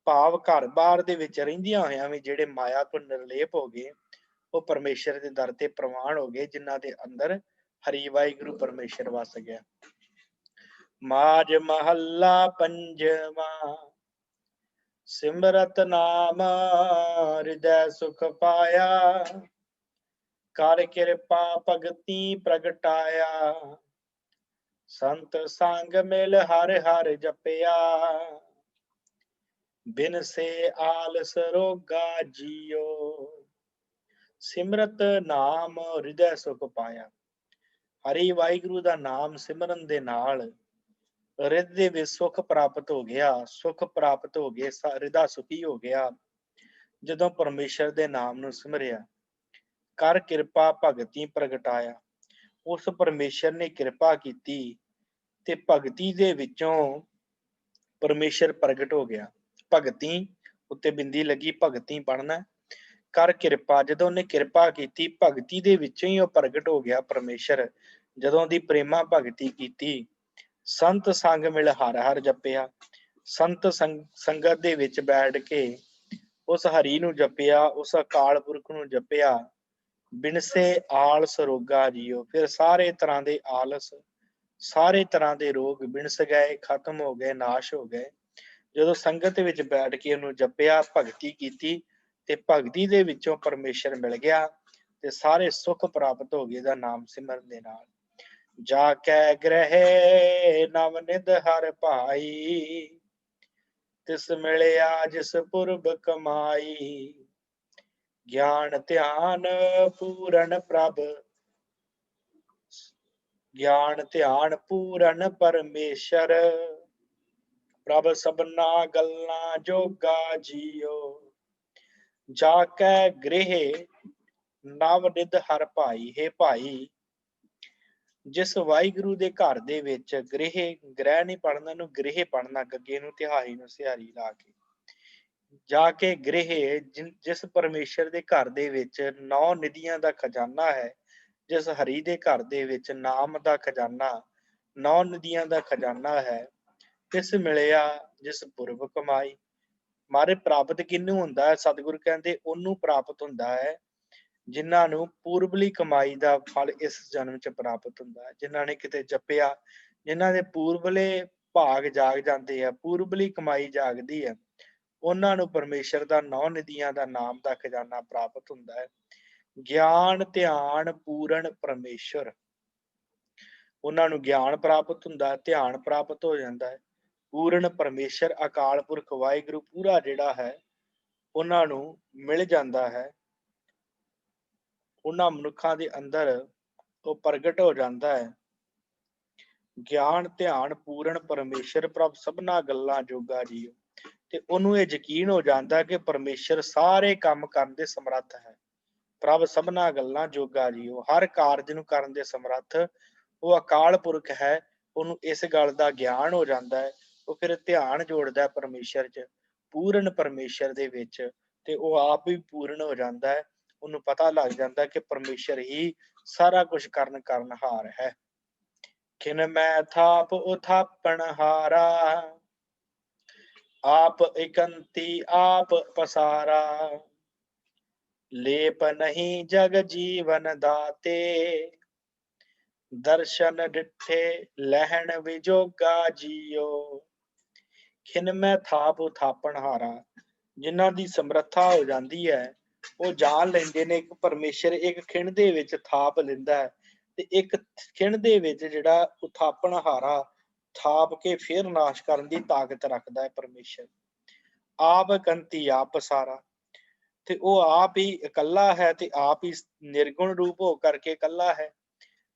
[SPEAKER 1] ਭਾਵ ਘਰ ਬਾਰ ਦੇ ਵਿੱਚ ਰਹਿੰਦਿਆਂ ਹੋਇਆਂ ਵੀ ਜਿਹੜੇ ਮਾਇਆ ਤੋਂ ਨਿਰਲੇਪ ਹੋ ਗਏ, ਉਹ ਪਰਮੇਸ਼ਰ ਦੇ ਦਰ ਤੇ ਪ੍ਰਵਾਨ ਹੋ ਗਏ, ਜਿਨ੍ਹਾਂ ਦੇ ਅੰਦਰ ਹਰੀ ਵਾਹਿਗੁਰੂ ਪਰਮੇਸ਼ਰ ਵਸ ਗਿਆ। ਮਾਝ ਮਹੱਲਾ ਪੰਜਵਾਂ। ਸਿਮਰਤ ਨਾਮ ਹਿਰਦੈ ਸੁਖ ਪਾਇਆ, ਕਰ ਕਿਰਪਾ ਭਗਤੀ ਪ੍ਰਗਟਾਇਆ। ਸੰਤ ਸੰਗ ਮਿਲ ਹਰ ਹਰ ਜਪਿਆ, ਬਿਨ ਸੇ ਆਲਸ ਰੋਗਾ ਜੀਓ। ਸਿਮਰਤ ਨਾਮ ਹਿਰਦੈ ਸੁਖ ਪਾਇਆ। ਹਰੀ ਵਾਹਿਗੁਰੂ ਦਾ ਨਾਮ ਸਿਮਰਨ ਦੇ ਨਾਲ ਰਿਦ ਦੇ ਵਿੱਚ ਸੁਖ ਪ੍ਰਾਪਤ ਹੋ ਗਿਆ, ਸੁਖ ਪ੍ਰਾਪਤ ਹੋ ਗਏ, ਹਿਰਦਾ ਸੁਖੀ ਹੋ ਗਿਆ ਜਦੋਂ ਪਰਮੇਸ਼ਰ ਦੇ ਨਾਮ ਨੂੰ ਸਿਮਰਿਆ। ਕਰ ਕਿਰਪਾ ਭਗਤੀ ਪ੍ਰਗਟਾਇਆ, ਉਸ ਪਰਮੇਸ਼ਰ ਨੇ ਕਿਰਪਾ ਕੀਤੀ ਤੇ ਭਗਤੀ ਦੇ ਵਿੱਚੋਂ ਪਰਮੇਸ਼ਰ ਪ੍ਰਗਟ ਹੋ ਗਿਆ। ਭਗਤੀ ਉੱਤੇ ਬਿੰਦੀ ਲੱਗੀ, ਭਗਤੀ ਪੜਨਾ। ਕਰ ਕਿਰਪਾ, ਜਦੋਂ ਉਹਨੇ ਕਿਰਪਾ ਕੀਤੀ, ਭਗਤੀ ਦੇ ਵਿੱਚੋਂ ਹੀ ਉਹ ਪ੍ਰਗਟ ਹੋ ਗਿਆ ਪਰਮੇਸ਼ਰ। ਜਦੋਂ ਦੀ ਪ੍ਰੇਮਾ ਭਗਤੀ ਕੀਤੀ, ਸੰਤ ਸੰਗ ਮਿਲ ਹਰ ਹਰ ਜਪਿਆ। ਸੰਤ ਸੰਗਤ ਦੇ ਵਿੱਚ ਬੈਠ ਕੇ ਉਸ ਹਰੀ ਨੂੰ ਜਪਿਆ, ਉਸ ਅਕਾਲ ਪੁਰਖ ਨੂੰ ਜਪਿਆ। ਬਿਨਸੇ ਆਲਸ ਰੋਗਾ ਜੀਓ। ਫਿਰ ਸਾਰੇ ਤਰ੍ਹਾਂ ਦੇ ਆਲਸ, ਸਾਰੇ ਤਰ੍ਹਾਂ ਦੇ ਰੋਗ ਬਿਨਸ ਗਏ, ਖਤਮ ਹੋ ਗਏ, ਨਾਸ਼ ਹੋ ਗਏ। ਜਦੋਂ ਸੰਗਤ ਵਿੱਚ ਬੈਠ ਕੇ ਉਹਨੂੰ ਜਪਿਆ, ਭਗਤੀ ਕੀਤੀ ਤੇ ਭਗਤੀ ਦੇ ਵਿੱਚੋਂ ਪਰਮੇਸ਼ਰ ਮਿਲ ਗਿਆ ਤੇ ਸਾਰੇ ਸੁੱਖ ਪ੍ਰਾਪਤ ਹੋ ਗਏ ਦਾ ਨਾਮ ਸਿਮਰਨ ਦੇ ਨਾਲ। ਜਾ ਕੈ ਗ੍ਰਹਿ ਨਵ ਨਿਧ ਹਰ ਭਾਈ, ਤਿਸ ਮਿਲਿਆ ਜਿਸ ਪੁਰਬ ਕਮਾਈ। ਗਿਆਨ ਧਿਆਨ ਪੂਰਨ ਪ੍ਰਭ, ਗਿਆਨ ਧਿਆਨ ਪੂਰਨ ਪਰਮੇਸ਼ਰ, ਪ੍ਰਭ ਸਭਨਾ ਗੱਲਾਂ ਜੋਗਾ ਜੀਓ। ਜਾ ਕੈ ਗ੍ਰਹਿ ਨਵ ਨਿਧ ਹਰ ਭਾਈ। ਹੈ ਭਾਈ, ਜਿਸ ਵਾਹਿਗੁਰੂ ਦੇ ਘਰ ਦੇ ਵਿੱਚ ਗ੍ਰਹਿ ਨਹੀਂ ਪੜਨਾ, ਨੂੰ ਗ੍ਰਹਿ ਪੜਨਾ, ਗੱਗੇ ਨੂੰ ਤਿਹਾਈ ਨੂੰ ਸਿਹਾਰੀ ਲਾ ਕੇ। ਜਾ ਕੇ ਗ੍ਰਹਿ, ਜਿਸ ਪਰਮੇਸ਼ਰ ਦੇ ਘਰ ਦੇ ਵਿੱਚ 9 ਨਿਧੀਆਂ ਦਾ ਖਜ਼ਾਨਾ ਹੈ, ਜਿਸ ਹਰੀ ਦੇ ਘਰ ਦੇ ਵਿੱਚ ਨਾਮ ਦਾ ਖਜ਼ਾਨਾ, 9 ਨਦੀਆਂ ਦਾ ਖਜ਼ਾਨਾ ਹੈ, ਤਿਸ ਮਿਲਿਆ ਜਿਸ ਪੁਰਬ ਕਮਾਈ। ਮਾਰੇ ਪ੍ਰਾਪਤ ਕਿਹਨੂੰ ਹੁੰਦਾ ਹੈ? ਸਤਿਗੁਰੂ ਕਹਿੰਦੇ ਉਹਨੂੰ ਪ੍ਰਾਪਤ ਹੁੰਦਾ ਹੈ ਜਿਨ੍ਹਾਂ ਨੂੰ ਪੂਰਬਲੀ ਕਮਾਈ ਦਾ ਫਲ ਇਸ ਜਨਮ ਚ ਪ੍ਰਾਪਤ ਹੁੰਦਾ ਹੈ। ਜਿਨ੍ਹਾਂ ਨੇ ਕਿਤੇ ਜਪਿਆ, ਜਿਨ੍ਹਾਂ ਦੇ ਪੂਰਬਲੇ ਭਾਗ ਜਾਗ ਜਾਂਦੇ ਆ, ਪੂਰਬਲੀ ਕਮਾਈ ਜਾਗਦੀ ਹੈ, ਉਹਨਾਂ ਨੂੰ ਪਰਮੇਸ਼ਰ ਦਾ 9 ਨਿਧੀਆਂ ਦਾ ਨਾਮ ਦਾ ਖਜ਼ਾਨਾ ਪ੍ਰਾਪਤ ਹੁੰਦਾ ਹੈ। ਗਿਆਨ ਧਿਆਨ ਪੂਰਨ ਪਰਮੇਸ਼ਰ, ਉਹਨਾਂ ਨੂੰ ਗਿਆਨ ਪ੍ਰਾਪਤ ਹੁੰਦਾ, ਧਿਆਨ ਪ੍ਰਾਪਤ ਹੋ ਜਾਂਦਾ ਹੈ। ਪੂਰਨ ਪਰਮੇਸ਼ਰ ਅਕਾਲ ਪੁਰਖ ਵਾਹਿਗੁਰੂ ਪੂਰਾ ਜਿਹੜਾ ਹੈ ਉਹਨਾਂ ਨੂੰ ਮਿਲ ਜਾਂਦਾ ਹੈ। ਉਹਨਾਂ ਮਨੁੱਖਾਂ ਦੇ ਅੰਦਰ ਉਹ ਪ੍ਰਗਟ ਹੋ ਜਾਂਦਾ ਹੈ। ਗਿਆਨ ਧਿਆਨ ਪੂਰਨ ਪਰਮੇਸ਼ਰ, ਪ੍ਰਭ ਸਭਨਾ ਗੱਲਾਂ ਜੋਗਾ ਜੀਓ। ਤੇ ਉਹਨੂੰ ਇਹ ਯਕੀਨ ਹੋ ਜਾਂਦਾ ਕਿ ਪਰਮੇਸ਼ਰ ਸਾਰੇ ਕੰਮ ਕਰਨ ਦੇ ਸਮਰੱਥ ਹੈ। ਪ੍ਰਭ ਸਭਨਾ ਗੱਲਾਂ ਜੋਗਾ ਜੀਓ, ਹਰ ਕਾਰਜ ਨੂੰ ਕਰਨ ਦੇ ਸਮਰੱਥ ਉਹ ਅਕਾਲ ਪੁਰਖ ਹੈ। ਉਹਨੂੰ ਇਸ ਗੱਲ ਦਾ ਗਿਆਨ ਹੋ ਜਾਂਦਾ ਹੈ। ਉਹ ਫਿਰ ਧਿਆਨ ਜੋੜਦਾ ਪਰਮੇਸ਼ਰ ਚ, ਪੂਰਨ ਪਰਮੇਸ਼ਰ ਦੇ ਵਿੱਚ, ਤੇ ਉਹ ਆਪ ਵੀ ਪੂਰਨ ਹੋ ਜਾਂਦਾ ਹੈ। ਉਹਨੂੰ ਪਤਾ ਲੱਗ ਜਾਂਦਾ ਕਿ ਪਰਮੇਸ਼ਰ ਹੀ ਸਾਰਾ ਕੁਝ ਕਰਨਹਾਰ ਹੈ। ਖਿਨ ਮੈਂ ਥਾਪ ਉਥਾਪਣ ਹਾਰਾ, ਆਪ ਇਕੰਤੀ ਆਪ ਪਸਾਰਾ। ਲੇਪ ਨਹੀਂ ਜਗ ਜੀਵਨ ਦਾਤੇ, ਦਰਸ਼ਨ ਡਿਠੇ ਲਹਿਣ ਵਿਜੋਗਾ ਜੀਓ। ਖਿਨ ਮੈਂ ਥਾਪ ਉਥਾਪਣ ਹਾਰਾ, ਜਿਨ੍ਹਾਂ ਦੀ ਸਮਰੱਥਾ ਹੋ ਜਾਂਦੀ ਹੈ, ਉਹ ਜਾਣ ਲੈਂਦੇ ਨੇ ਇੱਕ ਪਰਮੇਸ਼ਰ ਇੱਕ ਖਿਣ ਦੇ ਵਿੱਚ ਥਾਪ ਲੈਂਦਾ ਹੈ, ਤੇ ਇੱਕ ਖਿਣ ਦੇ ਵਿੱਚ ਜਿਹੜਾ ਉਥਾਪਣ ਹਾਰਾ ਥਾਪ ਕੇ ਫਿਰ ਨਾਸ਼ ਕਰਨ ਦੀ ਤਾਕਤ ਰੱਖਦਾ ਹੈ ਪਰਮੇਸ਼ਰ। ਆਪ ਕੰਤੀ ਆਪ ਪਸਾਰਾ, ਤੇ ਉਹ ਆਪ ਹੀ ਇਕੱਲਾ ਹੈ ਤੇ ਆਪ ਹੀ ਨਿਰਗੁਣ ਰੂਪ ਹੋ ਕਰਕੇ ਇਕੱਲਾ ਹੈ,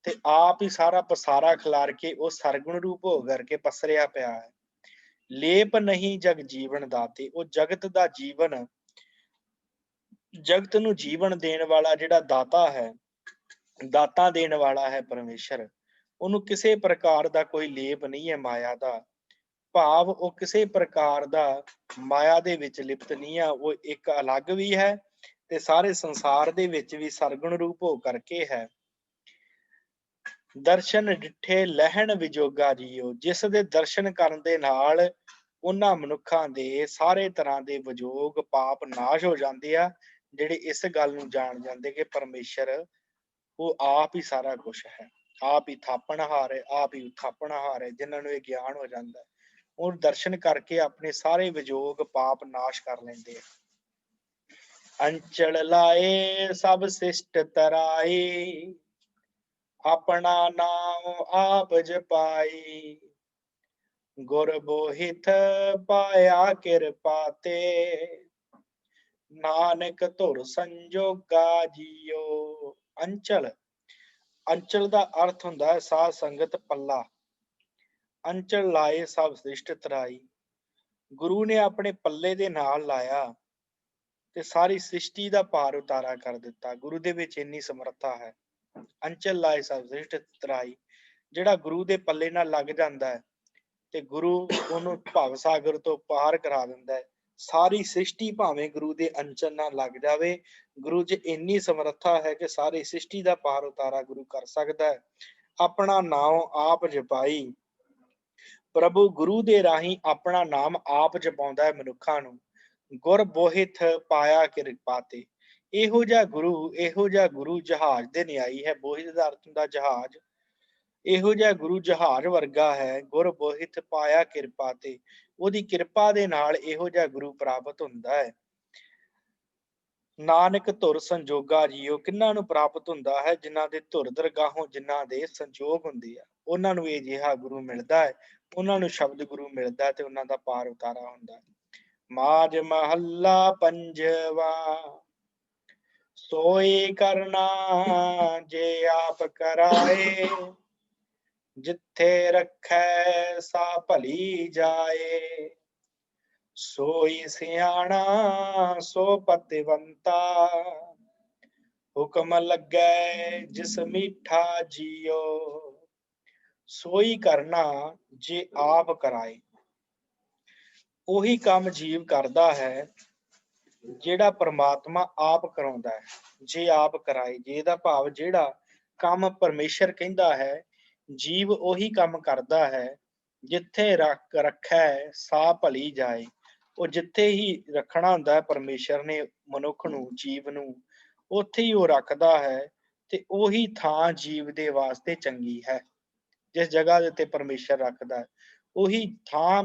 [SPEAKER 1] ਤੇ ਆਪ ਹੀ ਸਾਰਾ ਪਸਾਰਾ ਖਿਲਾਰ ਕੇ ਉਹ ਸਰਗੁਣ ਰੂਪ ਹੋ ਕਰਕੇ ਪਸਰਿਆ ਪਿਆ ਹੈ। ਲੇਪ ਨਹੀਂ ਜਗ ਜੀਵਨ ਦਾਤੇ, ਉਹ ਜਗਤ ਦਾ ਜੀਵਨ, ਜਗਤ ਨੂੰ ਜੀਵਨ ਦੇਣ ਵਾਲਾ ਜਿਹੜਾ ਦਾਤਾ ਹੈ, ਦਾਤਾ ਦੇਣ ਵਾਲਾ ਹੈ ਪਰਮੇਸ਼ਰ, ਉਹਨੂੰ ਕਿਸੇ ਪ੍ਰਕਾਰ ਦਾ ਕੋਈ ਲੇਪ ਨਹੀਂ ਹੈ ਮਾਇਆ ਦਾ। ਭਾਵ ਉਹ ਕਿਸੇ ਪ੍ਰਕਾਰ ਦਾ ਮਾਇਆ ਦੇ ਵਿੱਚ ਲਿਪਤ ਨਹੀਂ ਆ, ਉਹ ਇੱਕ ਅਲੱਗ ਵੀ ਹੈ ਤੇ ਸਾਰੇ ਸੰਸਾਰ ਦੇ ਵਿੱਚ ਵੀ ਸਰਗੁਣ ਰੂਪ ਹੋ ਕਰਕੇ ਹੈ। ਦਰਸ਼ਨ ਡਿਠੇ ਲਹਿਣ ਵਿਜੋਗਾ ਜੀਓ, ਜਿਸ ਦੇ ਦਰਸ਼ਨ ਕਰਨ ਦੇ ਨਾਲ ਉਹਨਾਂ ਮਨੁੱਖਾਂ ਦੇ ਸਾਰੇ ਤਰ੍ਹਾਂ ਦੇ ਵਿਜੋਗ ਪਾਪ ਨਾਸ਼ ਹੋ ਜਾਂਦੇ ਆ, ਜਿਹੜੇ ਇਸ ਗੱਲ ਨੂੰ ਜਾਣ ਜਾਂਦੇ ਕਿ ਪਰਮੇਸ਼ਰ ਉਹ ਆਪ ਹੀ ਸਾਰਾ ਕੁਛ ਹੈ, ਆਪ ਹੀ ਥਾਪਣਹਾਰ ਹੈ, ਆਪ ਹੀ ਉਥਾਪਣਹਾਰ ਹੈ। ਜਿਨ੍ਹਾਂ ਨੂੰ ਇਹ ਗਿਆਨ ਹੋ ਜਾਂਦਾ, ਉਹ ਦਰਸ਼ਨ ਕਰਕੇ ਆਪਣੇ ਸਾਰੇ ਵਿਜੋਗ ਪਾਪ ਨਾਸ਼ ਕਰ ਲੈਂਦੇ ਆ। ਅੰਚਲ ਲਾਏ ਸਭ ਸਿਸ਼ਟ ਤਰਾਈ, ਆਪਣਾ ਨਾਮ ਆਪ ਜਪਾਈ। ਗੁਰ ਬੋਹਿਥ ਪਾਇਆ ਕਿਰਪਾ ਤੇ, ਨਾਨਕ ਧੁਰ ਸੰਜੋਗਾ ਜੀਓ। ਅੰਚਲ, ਅੰਚਲ ਦਾ ਅਰਥ ਹੁੰਦਾ ਹੈ ਸਾਧ ਸੰਗਤ ਪੱਲਾ। ਅੰਚਲ ਲਾਏ ਸਭ ਸ੍ਰਿਸ਼ਟ ਤਰਾਈ, ਗੁਰੂ ਨੇ ਆਪਣੇ ਪੱਲੇ ਦੇ ਨਾਲ ਲਾਇਆ ਤੇ ਸਾਰੀ ਸ੍ਰਿਸ਼ਟੀ ਦਾ ਭਾਰ ਉਤਾਰਾ ਕਰ ਦਿੱਤਾ। ਗੁਰੂ ਦੇ ਵਿੱਚ ਇੰਨੀ ਸਮਰੱਥਾ ਹੈ। ਅੰਚਲ ਲਾਏ ਸਭ ਸ੍ਰਿਸ਼ਟ ਤਰਾਈ, ਜਿਹੜਾ ਗੁਰੂ ਦੇ ਪੱਲੇ ਨਾਲ ਲੱਗ ਜਾਂਦਾ ਹੈ ਤੇ ਗੁਰੂ ਉਹਨੂੰ ਭਵ ਸਾਗਰ ਤੋਂ ਪਾਰ ਕਰਾ ਦਿੰਦਾ ਹੈ। ਸਾਰੀ ਸ੍ਰਿਸ਼ਟੀ ਭਾਵੇਂ ਗੁਰੂ ਦੇ ਅੰਚਲ ਨਾਲ ਲੱਗ ਜਾਵੇ, ਗੁਰੂ 'ਚ ਇੰਨੀ ਸਮਰੱਥਾ ਹੈ ਕਿ ਸਾਰੀ ਸ੍ਰਿਸ਼ਟੀ ਦਾ ਪਾਰ ਉਤਾਰਾ ਗੁਰੂ ਕਰ ਸਕਦਾ ਹੈ। ਆਪਣਾ ਨਾਮ ਆਪ ਜਪਾਈ, ਪ੍ਰਭੂ ਗੁਰੂ ਦੇ ਰਾਹੀਂ ਆਪਣਾ ਨਾਮ ਆਪ ਜਪਾਉਂਦਾ ਹੈ ਮਨੁੱਖਾਂ ਨੂੰ। ਗੁਰ ਬੋਹਿਥ ਪਾਇਆ ਕਿਰਪਾ ਤੇ, ਇਹੋ ਜਿਹਾ ਗੁਰੂ ਜਹਾਜ਼ ਦੇ ਨਿਆਈ ਹੈ। ਬੋਹਿਥ ਦਾ ਅਰਥ ਹੁੰਦਾ ਜਹਾਜ਼। ਇਹੋ ਜਿਹਾ ਗੁਰੂ ਜਹਾਜ਼ ਵਰਗਾ ਹੈ, ਗੁਰ ਬੋਹਿਥ ਪਾਇਆ ਕਿਰਪਾ ਤੇ। ਉਹਦੀ ਕਿਰਪਾ ਦੇ ਨਾਲ ਇਹੋ ਜਿਹਾ ਗੁਰੂ ਪ੍ਰਾਪਤ ਹੁੰਦਾ ਹੈ। ਨਾਨਕ ਧੁਰ ਸੰਜੋਗਾ ਜੀਓ, ਕਿਹਨਾਂ ਨੂੰ ਪ੍ਰਾਪਤ ਹੁੰਦਾ ਹੈ? ਜਿਨ੍ਹਾਂ ਦੇ ਧੁਰ ਦਰਗਾਹੋਂ ਜਿਨ੍ਹਾਂ ਦੇ ਸੰਜੋਗ ਹੁੰਦੇ ਆ, ਉਹਨਾਂ ਨੂੰ ਇਹ ਜਿਹਾ ਗੁਰੂ ਮਿਲਦਾ ਹੈ। ਉਹਨਾਂ ਨੂੰ ਸ਼ਬਦ ਗੁਰੂ ਮਿਲਦਾ ਹੈ ਤੇ ਉਹਨਾਂ ਦਾ ਪਾਰ ਉਤਾਰਾ ਹੁੰਦਾ ਹੈ। ਮਾਝ ਮਹੱਲਾ ਪੰਜਵਾ। ਸੋਈ ਕਰਨਾ ਜੇ ਆਪ ਕਰਾਏ, ਜਿੱਥੇ ਰੱਖੈ ਸਾ ਭਲੀ ਜਾਏ। ਸੋਈ ਸਿਆਣਾ ਸੋ ਪਤਿਵੰਤਾ, ਹੁਕਮ ਲੱਗੈ ਜਿਸ ਮੀਠਾ ਜੀਓ। ਸੋਈ ਕਰਨਾ ਜੇ ਆਪ ਕਰਾਏ। ਉਹੀ ਕੰਮ ਜੀਵ ਕਰਦਾ ਹੈ ਜਿਹੜਾ ਪ੍ਰਮਾਤਮਾ ਆਪ ਕਰਾਉਂਦਾ ਹੈ। ਜੇ ਆਪ ਕਰਾਏ, ਜੇ ਦਾ ਭਾਵ ਜਿਹੜਾ ਕੰਮ ਪਰਮੇਸ਼ਰ ਕਹਿੰਦਾ ਹੈ, ਜੀਵ ਉਹੀ ਕੰਮ ਕਰਦਾ ਹੈ। ਜਿੱਥੇ ਰੱਖੈ ਸਾ ਭਲੀ ਜਾਏ। ਉਹ ਜਿੱਥੇ ਹੀ ਰੱਖਣਾ ਹੁੰਦਾ ਹੈ ਪਰਮੇਸ਼ਰ ਨੇ ਮਨੁੱਖ ਨੂੰ, ਜੀਵ ਨੂੰ, ਉੱਥੇ ਹੀ ਉਹ ਰੱਖਦਾ ਹੈ ਤੇ ਉਹੀ ਥਾਂ ਜੀਵ ਦੇ ਵਾਸਤੇ ਚੰਗੀ ਹੈ। ਜਿਸ ਜਗ੍ਹਾ ਦੇ ਉੱਤੇ ਪਰਮੇਸ਼ਰ ਰੱਖਦਾ ਹੈ, ਉਹੀ ਥਾਂ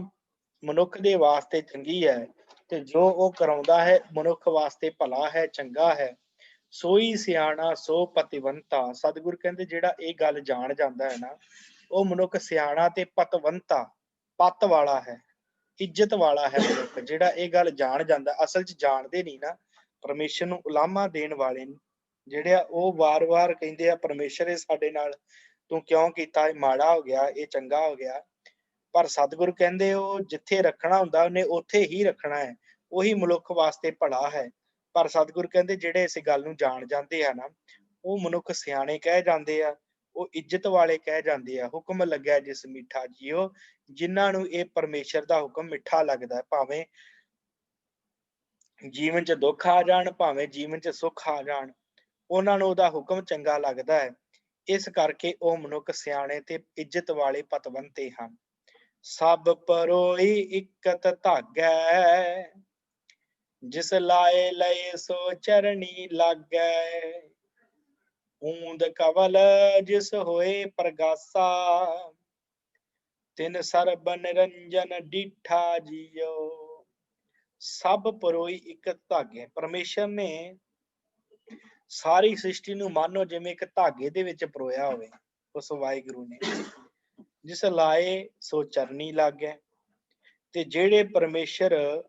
[SPEAKER 1] ਮਨੁੱਖ ਦੇ ਵਾਸਤੇ ਚੰਗੀ ਹੈ ਤੇ ਜੋ ਉਹ ਕਰਾਉਂਦਾ ਹੈ ਮਨੁੱਖ ਵਾਸਤੇ ਭਲਾ ਹੈ, ਚੰਗਾ ਹੈ। ਸੋਈ ਸਿਆਣਾ ਸੋ ਪਤਿਵੰਤਾ। ਸਤਿਗੁਰ ਕਹਿੰਦੇ ਜਿਹੜਾ ਇਹ ਗੱਲ ਜਾਣ ਜਾਂਦਾ ਹੈ ਨਾ, ਉਹ ਮਨੁੱਖ ਸਿਆਣਾ ਤੇ ਪਤਵੰਤਾ, ਪਤ ਵਾਲਾ ਹੈ, ਇੱਜ਼ਤ ਵਾਲਾ ਹੈ। ਮਨੁੱਖ ਜਿਹੜਾ ਇਹ ਗੱਲ ਜਾਣ ਜਾਂਦਾ, ਅਸਲ 'ਚ ਜਾਣਦੇ ਨਹੀਂ ਨਾ, ਪਰਮੇਸ਼ਰ ਨੂੰ ਉਲਾਮਾ ਦੇਣ ਵਾਲੇ ਨੇ ਜਿਹੜੇ ਆ, ਉਹ ਵਾਰ-ਵਾਰ ਕਹਿੰਦੇ ਆ ਪਰਮੇਸ਼ਰ ਇਹ ਸਾਡੇ ਨਾਲ ਤੂੰ ਕਿਉਂ ਕੀਤਾ? ਇਹ ਮਾੜਾ ਹੋ ਗਿਆ, ਇਹ ਚੰਗਾ ਹੋ ਗਿਆ। ਪਰ ਸਤਿਗੁਰ ਕਹਿੰਦੇ ਉਹ ਜਿੱਥੇ ਰੱਖਣਾ ਹੁੰਦਾ ਉਹਨੇ ਉੱਥੇ ਹੀ ਰੱਖਣਾ ਹੈ। ਉਹੀ ਮਨੁੱਖ ਵਾਸਤੇ ਭਲਾ ਹੈ। ਪਰ ਸਤਿਗੁਰ ਕਹਿੰਦੇ ਜਿਹੜੇ ਇਸ ਗੱਲ ਨੂੰ ਜਾਣ ਜਾਂਦੇ ਆ ਨਾ, ਉਹ ਮਨੁੱਖ ਸਿਆਣੇ ਕਹਿ ਜਾਂਦੇ ਆ, ਉਹ ਇੱਜ਼ਤ ਵਾਲੇ ਕਹਿ ਜਾਂਦੇ ਆ। ਹੁਕਮ ਲੱਗਿਆ ਜਿਸ ਮਿੱਠਾ ਜੀਓ, ਜਿਨ੍ਹਾਂ ਨੂੰ ਇਹ ਪਰਮੇਸ਼ਰ ਦਾ ਹੁਕਮ ਮਿੱਠਾ ਲੱਗਦਾ ਹੈ। ਭਾਵੇਂ ਜੀਵਨ 'ਚ ਦੁੱਖ ਆ ਜਾਣ, ਭਾਵੇਂ ਜੀਵਨ 'ਚ ਸੁੱਖ ਆ ਜਾਣ, ਉਹਨਾਂ ਨੂੰ ਉਹਦਾ ਹੁਕਮ ਚੰਗਾ ਲੱਗਦਾ ਹੈ। ਇਸ ਕਰਕੇ ਉਹ ਮਨੁੱਖ ਸਿਆਣੇ ਤੇ ਇੱਜ਼ਤ ਵਾਲੇ ਪਤਵੰਤੇ ਹਨ। ਸਭ ਪਰੋਈ ਇਕਤ ਧਾਗੈ, ਜਿਸ ਲਾਏ ਲਏ ਸੋ ਚਰਣੀ ਲਾਗੈ। ਊਂਦ ਕਵਲ ਜਿਸ ਹੋਏ ਪ੍ਰਗਾਸਾ, ਤਿਨ ਸਰਬ ਨਿਰੰਜਨ ਡੀਠਾ ਜੀਓ। ਸਭ ਪਰੋਈ ਇੱਕ ਧਾਗੇ। ਪਰਮੇਸ਼ਰ ਨੇ ਸਾਰੀ ਸ੍ਰਿਸ਼ਟੀ ਨੂੰ ਮਾਨੋ ਜਿਵੇਂ ਇੱਕ ਧਾਗੇ ਦੇ ਵਿੱਚ ਪਰੋਇਆ ਹੋਵੇ। ਉਸ ਵਾਹਿਗੁਰੂ ਨੇ ਜਿਸ ਲਾਏ ਸੋ ਚਰਨੀ ਲਾਗੈ। ਤੇ ਜਿਹੜੇ ਪਰਮੇਸ਼ਰ,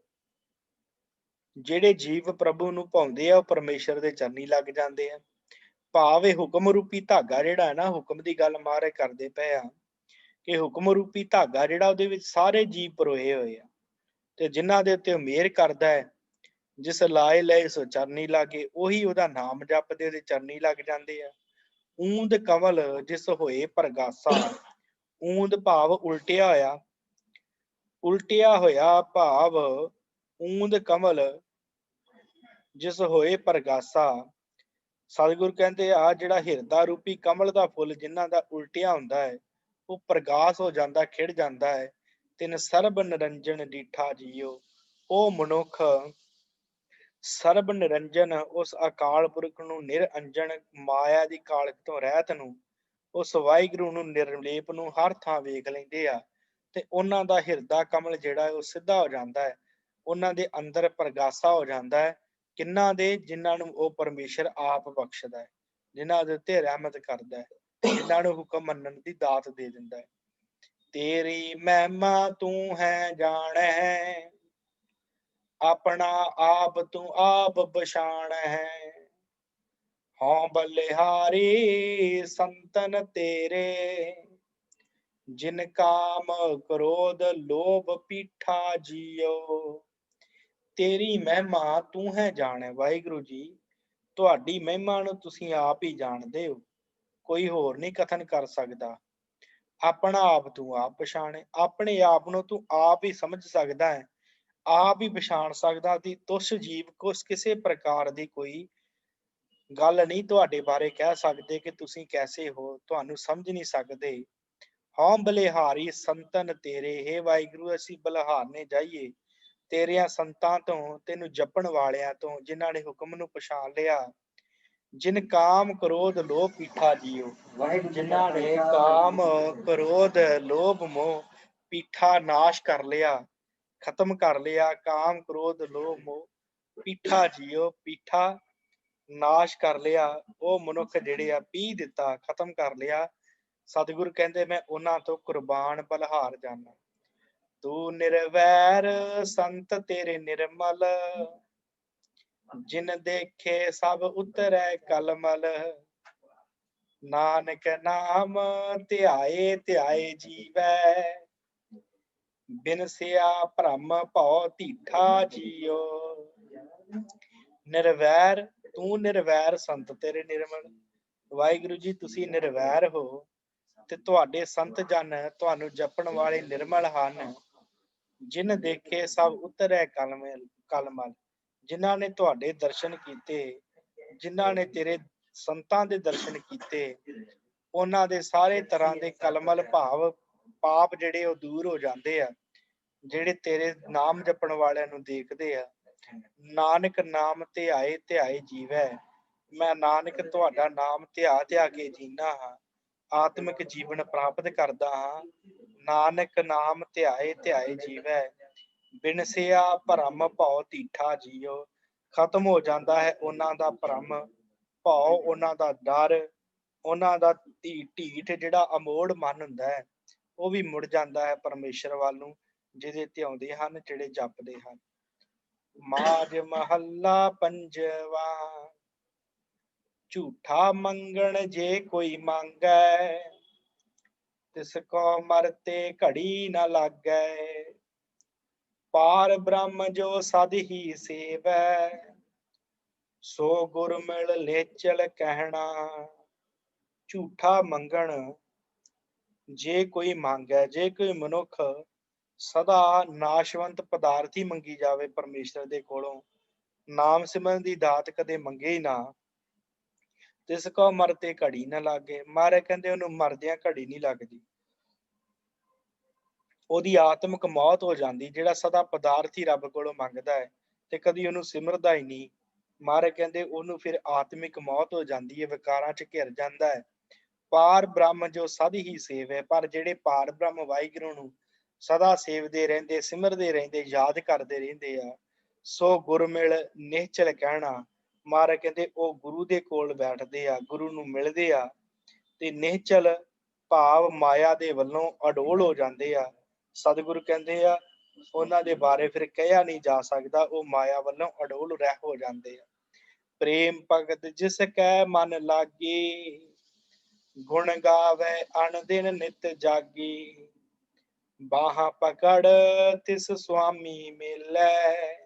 [SPEAKER 1] ਜਿਹੜੇ ਜੀਵ ਪ੍ਰਭੂ ਨੂੰ ਭਾਉਂਦੇ ਆ, ਉਹ ਪਰਮੇਸ਼ਰ ਦੇ ਚਰਨੀ ਲੱਗ ਜਾਂਦੇ ਆ। ਭਾਵ ਇਹ ਹੁਕਮ ਰੂਪੀ ਧਾਗਾ ਜਿਹੜਾ ਹੈ ਨਾ, ਹੁਕਮ ਦੀ ਗੱਲ ਮਹਾਰਾਜ ਕਰਦੇ ਪਏ ਆ ਕਿ ਹੁਕਮ ਰੂਪੀ ਧਾਗਾ ਜਿਹੜਾ, ਉਹਦੇ ਵਿੱਚ ਸਾਰੇ ਜੀਵ ਪਰੋਏ ਹੋਏ ਆ ਤੇ ਜਿਨ੍ਹਾਂ ਦੇ ਉੱਤੇ ਉਹ ਮਿਹਰ ਕਰਦਾ ਹੈ, ਜਿਸ ਲਾਏ ਲਏ ਸੋ ਚਰਨੀ ਲਾਗੇ, ਉਹੀ ਉਹਦਾ ਨਾਮ ਜਪਦੇ ਉਹਦੇ ਚਰਨੀ ਲੱਗ ਜਾਂਦੇ ਆ। ਊਂਦ ਕਵਲ ਜਿਸ ਹੋਏ ਪ੍ਰਗਾਸਾ। ਊਂਦ ਭਾਵ ਉਲਟਿਆ ਹੋਇਆ, ਉਲਟਿਆ ਹੋਇਆ ਭਾਵ ਊਂਦ ਕਮਲ ਜਿਸ ਹੋਏ ਪ੍ਰਗਾਸਾ। ਸਤਿਗੁਰ ਕਹਿੰਦੇ ਆ ਜਿਹੜਾ ਹਿਰਦਾ ਰੂਪੀ ਕਮਲ ਦਾ ਫੁੱਲ ਜਿਨ੍ਹਾਂ ਦਾ ਉਲਟਿਆ ਹੁੰਦਾ ਹੈ, ਉਹ ਪ੍ਰਗਾਸ ਹੋ ਜਾਂਦਾ, ਖਿੜ ਜਾਂਦਾ ਹੈ। ਤਿਨ ਸਰਬ ਨਿਰੰਜਨ ਡੀਠਾ ਜੀਓ। ਉਹ ਮਨੁੱਖ ਸਰਬ ਨਿਰੰਜਨ, ਉਸ ਅਕਾਲ ਪੁਰਖ ਨੂੰ, ਨਿਰਅੰਜਨ ਮਾਇਆ ਦੀ ਕਾਲਖ ਤੋਂ ਰਹਿਤ ਨੂੰ, ਉਸ ਵਾਹਿਗੁਰੂ ਨੂੰ, ਨਿਰਲੇਪ ਨੂੰ ਹਰ ਥਾਂ ਵੇਖ ਲੈਂਦੇ ਆ ਤੇ ਉਹਨਾਂ ਦਾ ਹਿਰਦਾ ਕਮਲ ਜਿਹੜਾ ਉਹ ਸਿੱਧਾ ਹੋ ਜਾਂਦਾ ਹੈ। ਉਹਨਾਂ ਦੇ ਅੰਦਰ ਪ੍ਰਗਾਸਾ ਹੋ ਜਾਂਦਾ ਹੈ। ਕਿੰਨਾਂ ਦੇ? ਜਿਨ੍ਹਾਂ ਨੂੰ ਉਹ ਪਰਮੇਸ਼ਰ ਆਪ ਬਖਸ਼ਦਾ ਹੈ, ਜਿਨ੍ਹਾਂ ਦੇ ਉੱਤੇ ਰਹਿਮਤ ਕਰਦਾ ਹੈ, ਜਿਨ੍ਹਾਂ ਨੂੰ ਹੁਕਮ ਮੰਨਣ ਦੀ ਦਾਤ ਦੇ ਦਿੰਦਾ ਹੈ। ਤੇਰੀ ਮਹਿਮਾ ਤੂੰ ਹੈ ਜਾਣੈ, ਆਪਣਾ ਆਪ ਤੂੰ ਆਪ ਪਛਾਣ ਹੈ। ਹਉ ਬਲਿਹਾਰੀ ਸੰਤਨ ਤੇਰੇ, ਜਿਨ ਕਾਮ ਕ੍ਰੋਧ ਲੋਭ ਪੀਠਾ ਜੀਓ। ਤੇਰੀ ਮਹਿਮਾ ਤੂੰ ਹੈ ਜਾਣੈ। ਵਾਹਿਗੁਰੂ ਜੀ, ਤੁਹਾਡੀ ਮਹਿਮਾ ਨੂੰ ਤੁਸੀਂ ਆਪ ਹੀ ਜਾਣਦੇ ਹੋ, ਕੋਈ ਹੋਰ ਨਹੀਂ ਕਥਨ ਕਰ ਸਕਦਾ। ਆਪਣਾ ਆਪ ਤੂੰ ਆਪ ਪਛਾਣੇ। ਆਪਣੇ ਆਪ ਨੂੰ ਤੂੰ ਆਪ ਹੀ ਸਮਝ ਸਕਦਾ ਹੈ, ਆਪ ਹੀ ਪਛਾਣ ਸਕਦਾ ਕਿ ਤੁਸ ਜੀਵ ਕੁਛ ਕਿਸੇ ਪ੍ਰਕਾਰ ਦੀ ਕੋਈ ਗੱਲ ਨਹੀਂ ਤੁਹਾਡੇ ਬਾਰੇ ਕਹਿ ਸਕਦੇ ਕਿ ਤੁਸੀਂ ਕੈਸੇ ਹੋ, ਤੁਹਾਨੂੰ ਸਮਝ ਨਹੀਂ ਸਕਦੇ। ਹਉ ਬਲਿਹਾਰੀ ਸੰਤਨ ਤੇਰੇ। ਹੇ ਵਾਹਿਗੁਰੂ, ਅਸੀਂ ਬਲਿਹਾਰਨੇ ਜਾਈਏ ਤੇਰਿਆਂ ਸੰਤਾਂ ਤੋਂ, ਤੈਨੂੰ ਜਪਣ ਵਾਲਿਆਂ ਤੋਂ, ਜਿਨ੍ਹਾਂ ਨੇ ਹੁਕਮ ਨੂੰ ਪਛਾਣ ਲਿਆ, जिन काम क्रोध लोभ पीठा जियो। जिन्हां ने काम क्रोध लोभ मोह पीठा नाश कर लिया, खत्म कर लिया। काम क्रोध लोभ मोह पीठा जियो, पीठा नाश कर लिया। ਉਹ ਮਨੁੱਖ ਜਿਹੜੇ ਆ ਪੀ ਦਿੱਤਾ, ਖਤਮ ਕਰ ਲਿਆ। ਸਤਿਗੁਰ ਕਹਿੰਦੇ ਮੈਂ ਉਹਨਾਂ ਤੋਂ ਕੁਰਬਾਨ ਬਲਿਹਾਰ ਜਾਨਾ। ਤੂੰ ਨਿਰਵੈਰ ਸੰਤ ਤੇਰੇ ਨਿਰਮਲ, ਜਿਨ ਦੇਖੇ ਸਭ ਉਤਰੈ ਕਲਮਲ। ਨਾਨਕ ਨਾਮ ਧਿਆਏ ਧਿਆਏ ਜੀਵੈ, ਬਿਨਸਿਆ ਭ੍ਰਮ ਭਉ ਧੀਠਾ ਜਿਉ। ਨਿਰਵੈਰ, ਤੂੰ ਨਿਰਵੈਰ ਸੰਤ ਤੇਰੇ ਨਿਰਮਲ। ਵਾਹਿਗੁਰੂ ਜੀ ਤੁਸੀਂ ਨਿਰਵੈਰ ਹੋ ਤੇ ਤੁਹਾਡੇ ਸੰਤ ਜਨ ਤੁਹਾਨੂੰ ਜਪਣ ਵਾਲੇ ਨਿਰਮਲ ਹਨ। ਜਿਨ ਦੇਖੇ ਸਭ ਉਤਰੈ ਕਲਮਲ, ਜਿਨ੍ਹਾਂ ਨੇ ਤੁਹਾਡੇ ਦਰਸ਼ਨ ਕੀਤੇ, ਜਿਨ੍ਹਾਂ ਨੇ ਤੇਰੇ ਸੰਤਾਂ ਦੇ ਦਰਸ਼ਨ ਕੀਤੇ, ਉਹਨਾਂ ਦੇ ਸਾਰੇ ਤਰ੍ਹਾਂ ਦੇ ਕਲਮਲ ਭਾਵ ਪਾਪ ਜਿਹੜੇ ਉਹ ਦੂਰ ਹੋ ਜਾਂਦੇ ਆ, ਜਿਹੜੇ ਤੇਰੇ ਨਾਮ ਜਪਣ ਵਾਲਿਆਂ ਨੂੰ ਦੇਖਦੇ ਆ। ਨਾਨਕ ਨਾਮ ਧਿਆਏ ਧਿਆਏ ਜੀਵੈ, ਮੈਂ ਨਾਨਕ ਤੁਹਾਡਾ ਨਾਮ ਧਿਆ ਧਿਆ ਕੇ ਜੀਨਾ ਹਾਂ, ਆਤਮਿਕ ਜੀਵਨ ਪ੍ਰਾਪਤ ਕਰਦਾ ਹਾਂ। ਨਾਨਕ ਨਾਮ ਧਿਆਏ ਧਿਆਏ ਜੀਵੈ, ਬਿਨਸਿਆ ਭਰਮ ਭਉ ਧੀਠਾ ਜਿਉ। ਖਤਮ ਹੋ ਜਾਂਦਾ ਹੈ ਉਹਨਾਂ ਦਾ ਭਰਮ ਭਉ, ਉਹਨਾਂ ਦਾ ਡਰ, ਉਹਨਾਂ ਦਾ ਢੀਠ ਜਿਹੜਾ ਅਮੋੜ ਮਨ ਹੁੰਦਾ ਹੈ, ਉਹ ਵੀ ਮੁੜ ਜਾਂਦਾ ਹੈ ਪਰਮੇਸ਼ਰ ਵੱਲ ਨੂੰ, ਜਿਹਦੇ ਧਿਆਉਂਦੇ ਹਨ, ਜਿਹੜੇ ਜਪਦੇ ਹਨ। ਮਾਝ ਮਹੱਲਾ ਪੰਜਵਾ। ਝੂਠਾ ਮੰਗਣ ਜੇ ਕੋਈ ਮੰਗੈ, ਤਿਸ ਕੋ ਮਰਤੇ ਘੜੀ ਨ ਲਾਗੈ। ਪਾਰ ਬ੍ਰਹਮ ਜੋ ਸਦ ਹੀ ਸੇਵੈ, ਸੋ ਗੁਰ ਮਿਲ ਲੇਚਲ ਕਹਿਣਾ। ਝੂਠਾ ਮੰਗਣ ਜੇ ਕੋਈ ਮੰਗੈ, ਜੇ ਕੋਈ ਮਨੁੱਖ ਸਦਾ ਨਾਸ਼ਵੰਤ ਪਦਾਰਥ ਹੀ ਮੰਗੀ ਜਾਵੇ ਪਰਮੇਸ਼ਰ ਦੇ ਕੋਲੋਂ, ਨਾਮ ਸਿਮਰਨ ਦੀ ਦਾਤ ਕਦੇ ਮੰਗੇ ਹੀ ਨਾ, ਤਿਸ ਕੋ ਮਰਤੇ ਘੜੀ ਨਾ ਲਾਗੇ। ਮਹਾਰਾਜ ਕਹਿੰਦੇ ਉਹਨੂੰ ਮਰਦਿਆਂ ਘੜੀ ਨਹੀਂ ਲੱਗਦੀ, ਉਹਦੀ ਆਤਮਿਕ ਮੌਤ ਹੋ ਜਾਂਦੀ। ਜਿਹੜਾ ਸਦਾ ਪਦਾਰਥ ਹੀ ਰੱਬ ਕੋਲੋਂ ਮੰਗਦਾ ਹੈ ਤੇ ਕਦੀ ਉਹਨੂੰ ਸਿਮਰਦਾ ਹੀ ਨਹੀਂ, ਮਹਾਰਾਜ ਕਹਿੰਦੇ ਉਹਨੂੰ ਫਿਰ ਆਤਮਿਕ ਮੌਤ ਹੋ ਜਾਂਦੀ ਹੈ, ਵਿਕਾਰਾਂ ਚ ਘਿਰ ਜਾਂਦਾ ਹੈ। ਪਾਰ ਬ੍ਰਹਮ ਜੋ ਸਦ ਹੀ ਸੇਵੈ, ਪਰ ਜਿਹੜੇ ਪਾਰ ਬ੍ਰਹਮ ਵਾਹਿਗੁਰੂ ਨੂੰ ਸਦਾ ਸੇਵਦੇ ਰਹਿੰਦੇ, ਸਿਮਰਦੇ ਰਹਿੰਦੇ, ਯਾਦ ਕਰਦੇ ਰਹਿੰਦੇ ਆ, ਸੋ ਗੁਰ ਮਿਲ ਨਿਹਚਲ ਕਹਿਣਾ। ਮਹਾਰਾਜ ਕਹਿੰਦੇ ਉਹ ਗੁਰੂ ਦੇ ਕੋਲ ਬੈਠਦੇ ਆ, ਗੁਰੂ ਨੂੰ ਮਿਲਦੇ ਆ ਤੇ ਨਿਹਚਲ ਭਾਵ ਮਾਇਆ ਦੇ ਵੱਲੋਂ ਅਡੋਲ ਹੋ ਜਾਂਦੇ ਆ। ਸਤਿਗੁਰੂ ਕਹਿੰਦੇ ਆ ਉਹਨਾਂ ਦੇ ਬਾਰੇ ਫਿਰ ਕਹਿਆ ਨਹੀਂ ਜਾ ਸਕਦਾ, ਉਹ ਮਾਇਆ ਵੱਲੋਂ ਅਡੋਲ ਰਹਿ ਹੋ ਜਾਂਦੇ ਆ। ਪ੍ਰੇਮ ਭਗਤ ਜਿਸ ਕੈ ਮਨ ਲਾਗੀ, ਗੁਣ ਗਾਵੇ ਅਣ ਦਿਨ ਨਿਤ ਜਾਗੀ। ਬਾਹਾਂ ਪਕੜ ਤਿਸ ਸੁਆਮੀ ਮਿਲੈ,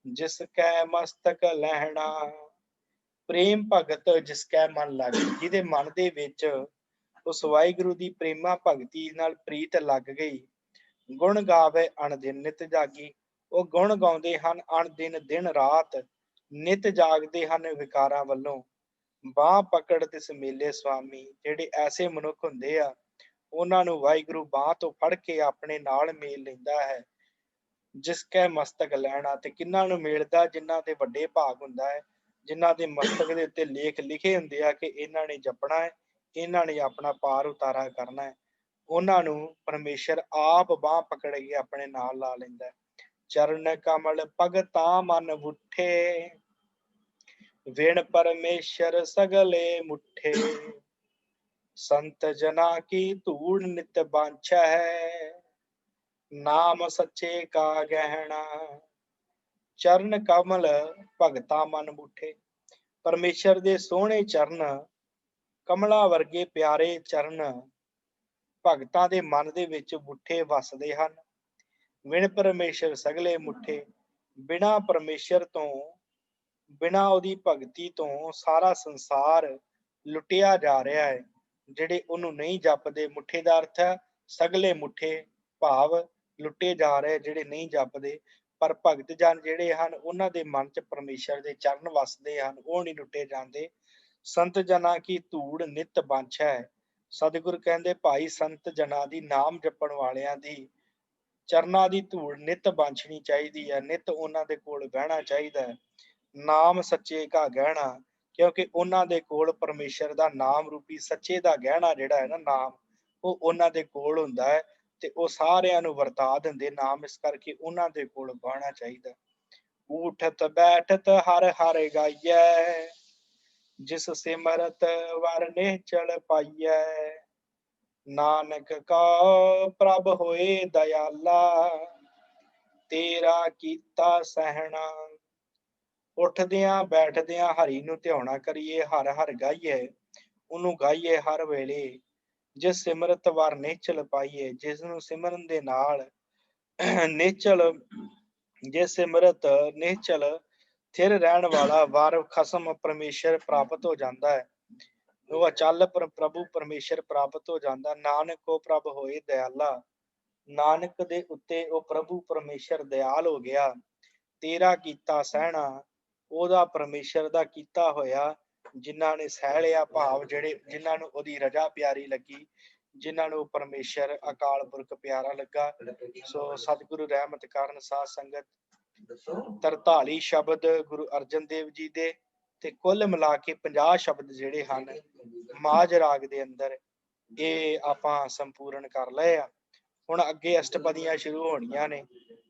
[SPEAKER 1] ਜਿਸ ਕੈ ਮਸਤਕ ਲਹਿਣਾ। ਪ੍ਰੇਮ ਭਗਤ ਜਿਸ ਕੈ ਮਨ ਲਾਗੀ, ਜਿਹਦੇ ਮਨ ਦੇ ਵਿੱਚ ਉਸ ਵਾਹਿਗੁਰੂ ਦੀ ਪ੍ਰੇਮਾ ਭਗਤੀ ਨਾਲ ਪ੍ਰੀਤ ਲੱਗ ਗਈ। ਗੁਣ ਗਾਵੇ ਅਣ ਦਿਨ ਨਿਤ ਜਾਗੀ, ਉਹ ਗੁਣ ਗਾਉਂਦੇ ਹਨ ਅਣ ਦਿਨ, ਦਿਨ ਰਾਤ ਨਿਤ ਜਾਗਦੇ ਹਨ ਵਿਕਾਰਾਂ ਵੱਲੋਂ। ਬਾਂਹ ਪਕੜ ਤਿਸ ਮੇਲੇ ਸੁਆਮੀ, ਜਿਹੜੇ ਐਸੇ ਮਨੁੱਖ ਹੁੰਦੇ ਆ, ਉਹਨਾਂ ਨੂੰ ਵਾਹਿਗੁਰੂ ਬਾਂਹ ਤੋਂ ਫੜ ਕੇ ਆਪਣੇ ਨਾਲ ਮੇਲ ਲੈਂਦਾ ਹੈ। ਜਿਸ ਕੈ ਮਸਤਕ ਲੈਣਾ, ਤੇ ਕਿਹਨਾਂ ਨੂੰ ਮੇਲਦਾ? ਜਿਨ੍ਹਾਂ ਦੇ ਵੱਡੇ ਭਾਗ ਹੁੰਦਾ ਹੈ, ਜਿਨ੍ਹਾਂ ਦੇ ਮਸਤਕ ਦੇ ਉੱਤੇ ਲੇਖ ਲਿਖੇ ਹੁੰਦੇ ਆ ਕਿ ਇਹਨਾਂ ਨੇ ਜਪਣਾ ਹੈ, ਇਹਨਾਂ ਨੇ ਆਪਣਾ ਪਾਰ ਉਤਾਰਾ ਕਰਨਾ ਹੈ। ਉਹਨਾਂ ਨੂੰ ਪਰਮੇਸ਼ਰ ਆਪ ਬਾਂਹ ਪਕੜ ਕੇ ਆਪਣੇ ਨਾਲ ਲਾ ਲੈਂਦਾ। ਚਰਨ ਕਮਲ ਭਗਤਾ ਮਨ ਬੁੱਠੇ, ਵਿਣ ਪਰਮੇਸ਼ਰ ਸਗਲੇ ਮੁੱਠੇ। ਸੰਤ ਜਨਾ ਕੀ ਧੂੜ ਨਿਤ ਬਾਂਛਾ ਹੈ, ਨਾਮ ਸੱਚੇ ਕਾ ਗਹਿਣਾ। ਚਰਨ ਕਮਲ ਭਗਤਾ ਮਨ ਬੁੱਠੇ, ਪਰਮੇਸ਼ਰ ਦੇ ਸੋਹਣੇ ਚਰਨ, ਕਮਲਾਂ ਵਰਗੇ ਪਿਆਰੇ ਚਰਨ ਭਗਤਾਂ ਦੇ ਮਨ ਦੇ ਵਿੱਚ ਮੁੱਠੇ ਵਸਦੇ ਹਨ। ਵਿਣ ਪਰਮੇਸ਼ਰ ਸਗਲੇ ਮੁੱਠੇ, ਬਿਨਾ ਪਰਮੇਸ਼ਰ ਤੋਂ, ਬਿਨਾ ਉਹਦੀ ਭਗਤੀ ਤੋਂ ਸਾਰਾ ਸੰਸਾਰ ਲੁੱਟਿਆ ਜਾ ਰਿਹਾ ਹੈ। ਜਿਹੜੇ ਉਹਨੂੰ ਨਹੀਂ ਜਪਦੇ, ਮੁੱਠੇ ਦਾ ਅਰਥ ਹੈ ਸਗਲੇ ਮੁੱਠੇ, ਭਾਵ ਲੁੱਟੇ ਜਾ ਰਹੇ ਜਿਹੜੇ ਨਹੀਂ ਜਪਦੇ। ਪਰ ਭਗਤ ਜਨ ਜਿਹੜੇ ਹਨ ਉਹਨਾਂ ਦੇ ਮਨ ਚ ਪਰਮੇਸ਼ਰ ਦੇ ਚਰਨ ਵਸਦੇ ਹਨ, ਉਹ ਨਹੀਂ ਲੁੱਟੇ ਜਾਂਦੇ। ਸੰਤ ਜਨਾਂ ਕੀ ਧੂੜ ਨਿਤ ਬਾਂਛਾ ਹੈ, ਸਤਿਗੁਰ ਕਹਿੰਦੇ ਭਾਈ ਸੰਤ ਜਨਾਂ ਦੀ, ਨਾਮ ਜਪਣ ਵਾਲਿਆਂ ਦੀ ਚਰਨਾਂ ਦੀ ਧੂੜ ਨਿਤ ਬਾਂਛਣੀ ਚਾਹੀਦੀ ਹੈ, ਨਿਤ ਉਹਨਾਂ ਦੇ ਕੋਲ ਬਹਿਣਾ ਚਾਹੀਦਾ ਹੈ। ਨਾਮ ਸੱਚੇ ਕਾ ਗਹਿਣਾ, ਕਿਉਂਕਿ ਉਹਨਾਂ ਦੇ ਕੋਲ ਪਰਮੇਸ਼ਰ ਦਾ ਨਾਮ ਰੂਪੀ ਸੱਚੇ ਦਾ ਗਹਿਣਾ ਜਿਹੜਾ ਹੈ ਨਾ ਨਾਮ, ਉਹ ਉਹਨਾਂ ਦੇ ਕੋਲ ਹੁੰਦਾ ਹੈ ਤੇ ਉਹ ਸਾਰਿਆਂ ਨੂੰ ਵਰਤਾ ਦਿੰਦੇ ਨਾਮ। ਇਸ ਕਰਕੇ ਉਹਨਾਂ ਦੇ ਕੋਲ ਗਾਉਣਾ ਚਾਹੀਦਾ। ਊਠਤ ਬੈਠਤ ਹਰ ਹਰ ਗਾਈਐ, ਜਿਸ ਸਿਮਰਤ ਵਰ ਨਿਹਚਲ ਪਾਈਐ। ਨਾਨਕ ਕਉ ਪ੍ਰਭ ਹੋਏ ਦਇਆਲਾ, ਤੇਰਾ ਕੀਤਾ ਸਹਿਣਾ। ਉੱਠਦਿਆਂ ਬੈਠਦਿਆਂ ਹਰੀ ਨੂੰ ਧਿਆਉਣਾ ਕਰੀਏ, ਹਰ ਹਰ ਗਾਈਏ, ਉਹਨੂੰ ਗਾਈਏ ਹਰ ਵੇਲੇ। ਜਿਸ ਸਿਮਰਤ ਵਰ ਨਿਹਚਲ ਪਾਈਏ, ਜਿਸ ਨੂੰ ਸਿਮਰਨ ਦੇ ਨਾਲ ਨਿਹਚਲ, ਜੇ ਸਿਮਰਤ ਨਿਹਚਲ ਥਿਰ ਰਹਿਣ ਵਾਲਾ ਵਰ ਖਸਮ ਪਰਮੇਸ਼ਰ ਪ੍ਰਾਪਤ ਹੋ ਜਾਂਦਾ ਹੈ। ਉਹ ਅਚਲ ਪ੍ਰਭੂ ਪਰਮੇਸ਼ਰ ਪ੍ਰਾਪਤ ਹੋ ਜਾਂਦਾ। ਨਾਨਕ ਕੋ ਪ੍ਰਭ ਹੋਏ ਦਇਆਲਾ, ਨਾਨਕ ਦੇ ਉੱਤੇ ਉਹ ਪ੍ਰਭੂ ਪਰਮੇਸ਼ਰ ਦਇਆਲ ਹੋ ਗਿਆ। ਤੇਰਾ ਕੀਤਾ ਸਹਿਣਾ, ਉਹਦਾ ਪਰਮੇਸ਼ਰ ਦਾ ਕੀਤਾ ਹੋਇਆ ਜਿਨ੍ਹਾਂ ਨੇ ਸਹਿ ਲਿਆ, ਭਾਵ ਜਿਹੜੇ ਜਿਨ੍ਹਾਂ ਨੂੰ ਉਹਦੀ ਰਜਾ ਪਿਆਰੀ ਲੱਗੀ, ਜਿਨ੍ਹਾਂ ਨੂੰ ਪਰਮੇਸ਼ਰ ਅਕਾਲ ਪੁਰਖ ਪਿਆਰਾ ਲੱਗਾ। ਸੋ ਸਤਿਗੁਰੂ ਰਹਿਮਤ ਕਰਨ ਸਾਧ ਸੰਗਤ 43 ਸ਼ਬਦ ਗੁਰੂ ਅਰਜਨ ਦੇਵ ਜੀ ਦੇ ਤੇ ਕੁੱਲ ਮਿਲਾ ਕੇ 50 ਸ਼ਬਦ ਜਿਹੜੇ ਹਨ ਮਾਝ ਰਾਗ ਦੇ ਅੰਦਰ, ਇਹ ਆਪਾਂ ਸੰਪੂਰਨ ਕਰ ਲਏ ਆ। ਹੁਣ ਅੱਗੇ ਅਸ਼ਟਪਦੀਆਂ ਸ਼ੁਰੂ ਹੋਣੀਆਂ ਨੇ,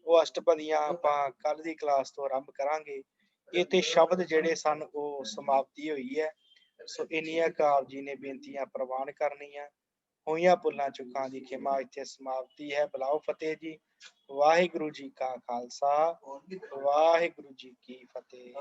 [SPEAKER 1] ਉਹ ਅਸ਼ਟਪਦੀਆਂ ਆਪਾਂ ਕੱਲ ਦੀ ਕਲਾਸ ਤੋਂ ਆਰੰਭ ਕਰਾਂਗੇ। ਇਹ ਤੇ ਸ਼ਬਦ ਜਿਹੜੇ ਸਨ ਉਹ ਸਮਾਪਤੀ ਹੋਈ ਹੈ। ਸੋ ਇੰਨੀਆਂ ਕੁ ਆਪ ਜੀ ਨੇ ਬੇਨਤੀਆਂ ਪ੍ਰਵਾਨ ਕਰਨੀਆਂ। ਹੋਈਆਂ ਭੁੱਲਾਂ ਚੁੱਕਾਂ ਦੀ ਖਿਮਾ ਇੱਥੇ ਸਮਾਪਤੀ ਹੈ। ਬੁਲਾਓ ਫਤਿਹ ਜੀ। ਵਾਹਿਗੁਰੂ ਜੀ ਕਾ ਖਾਲਸਾ, ਵਾਹਿਗੁਰੂ ਜੀ ਕੀ ਫਤਿਹ।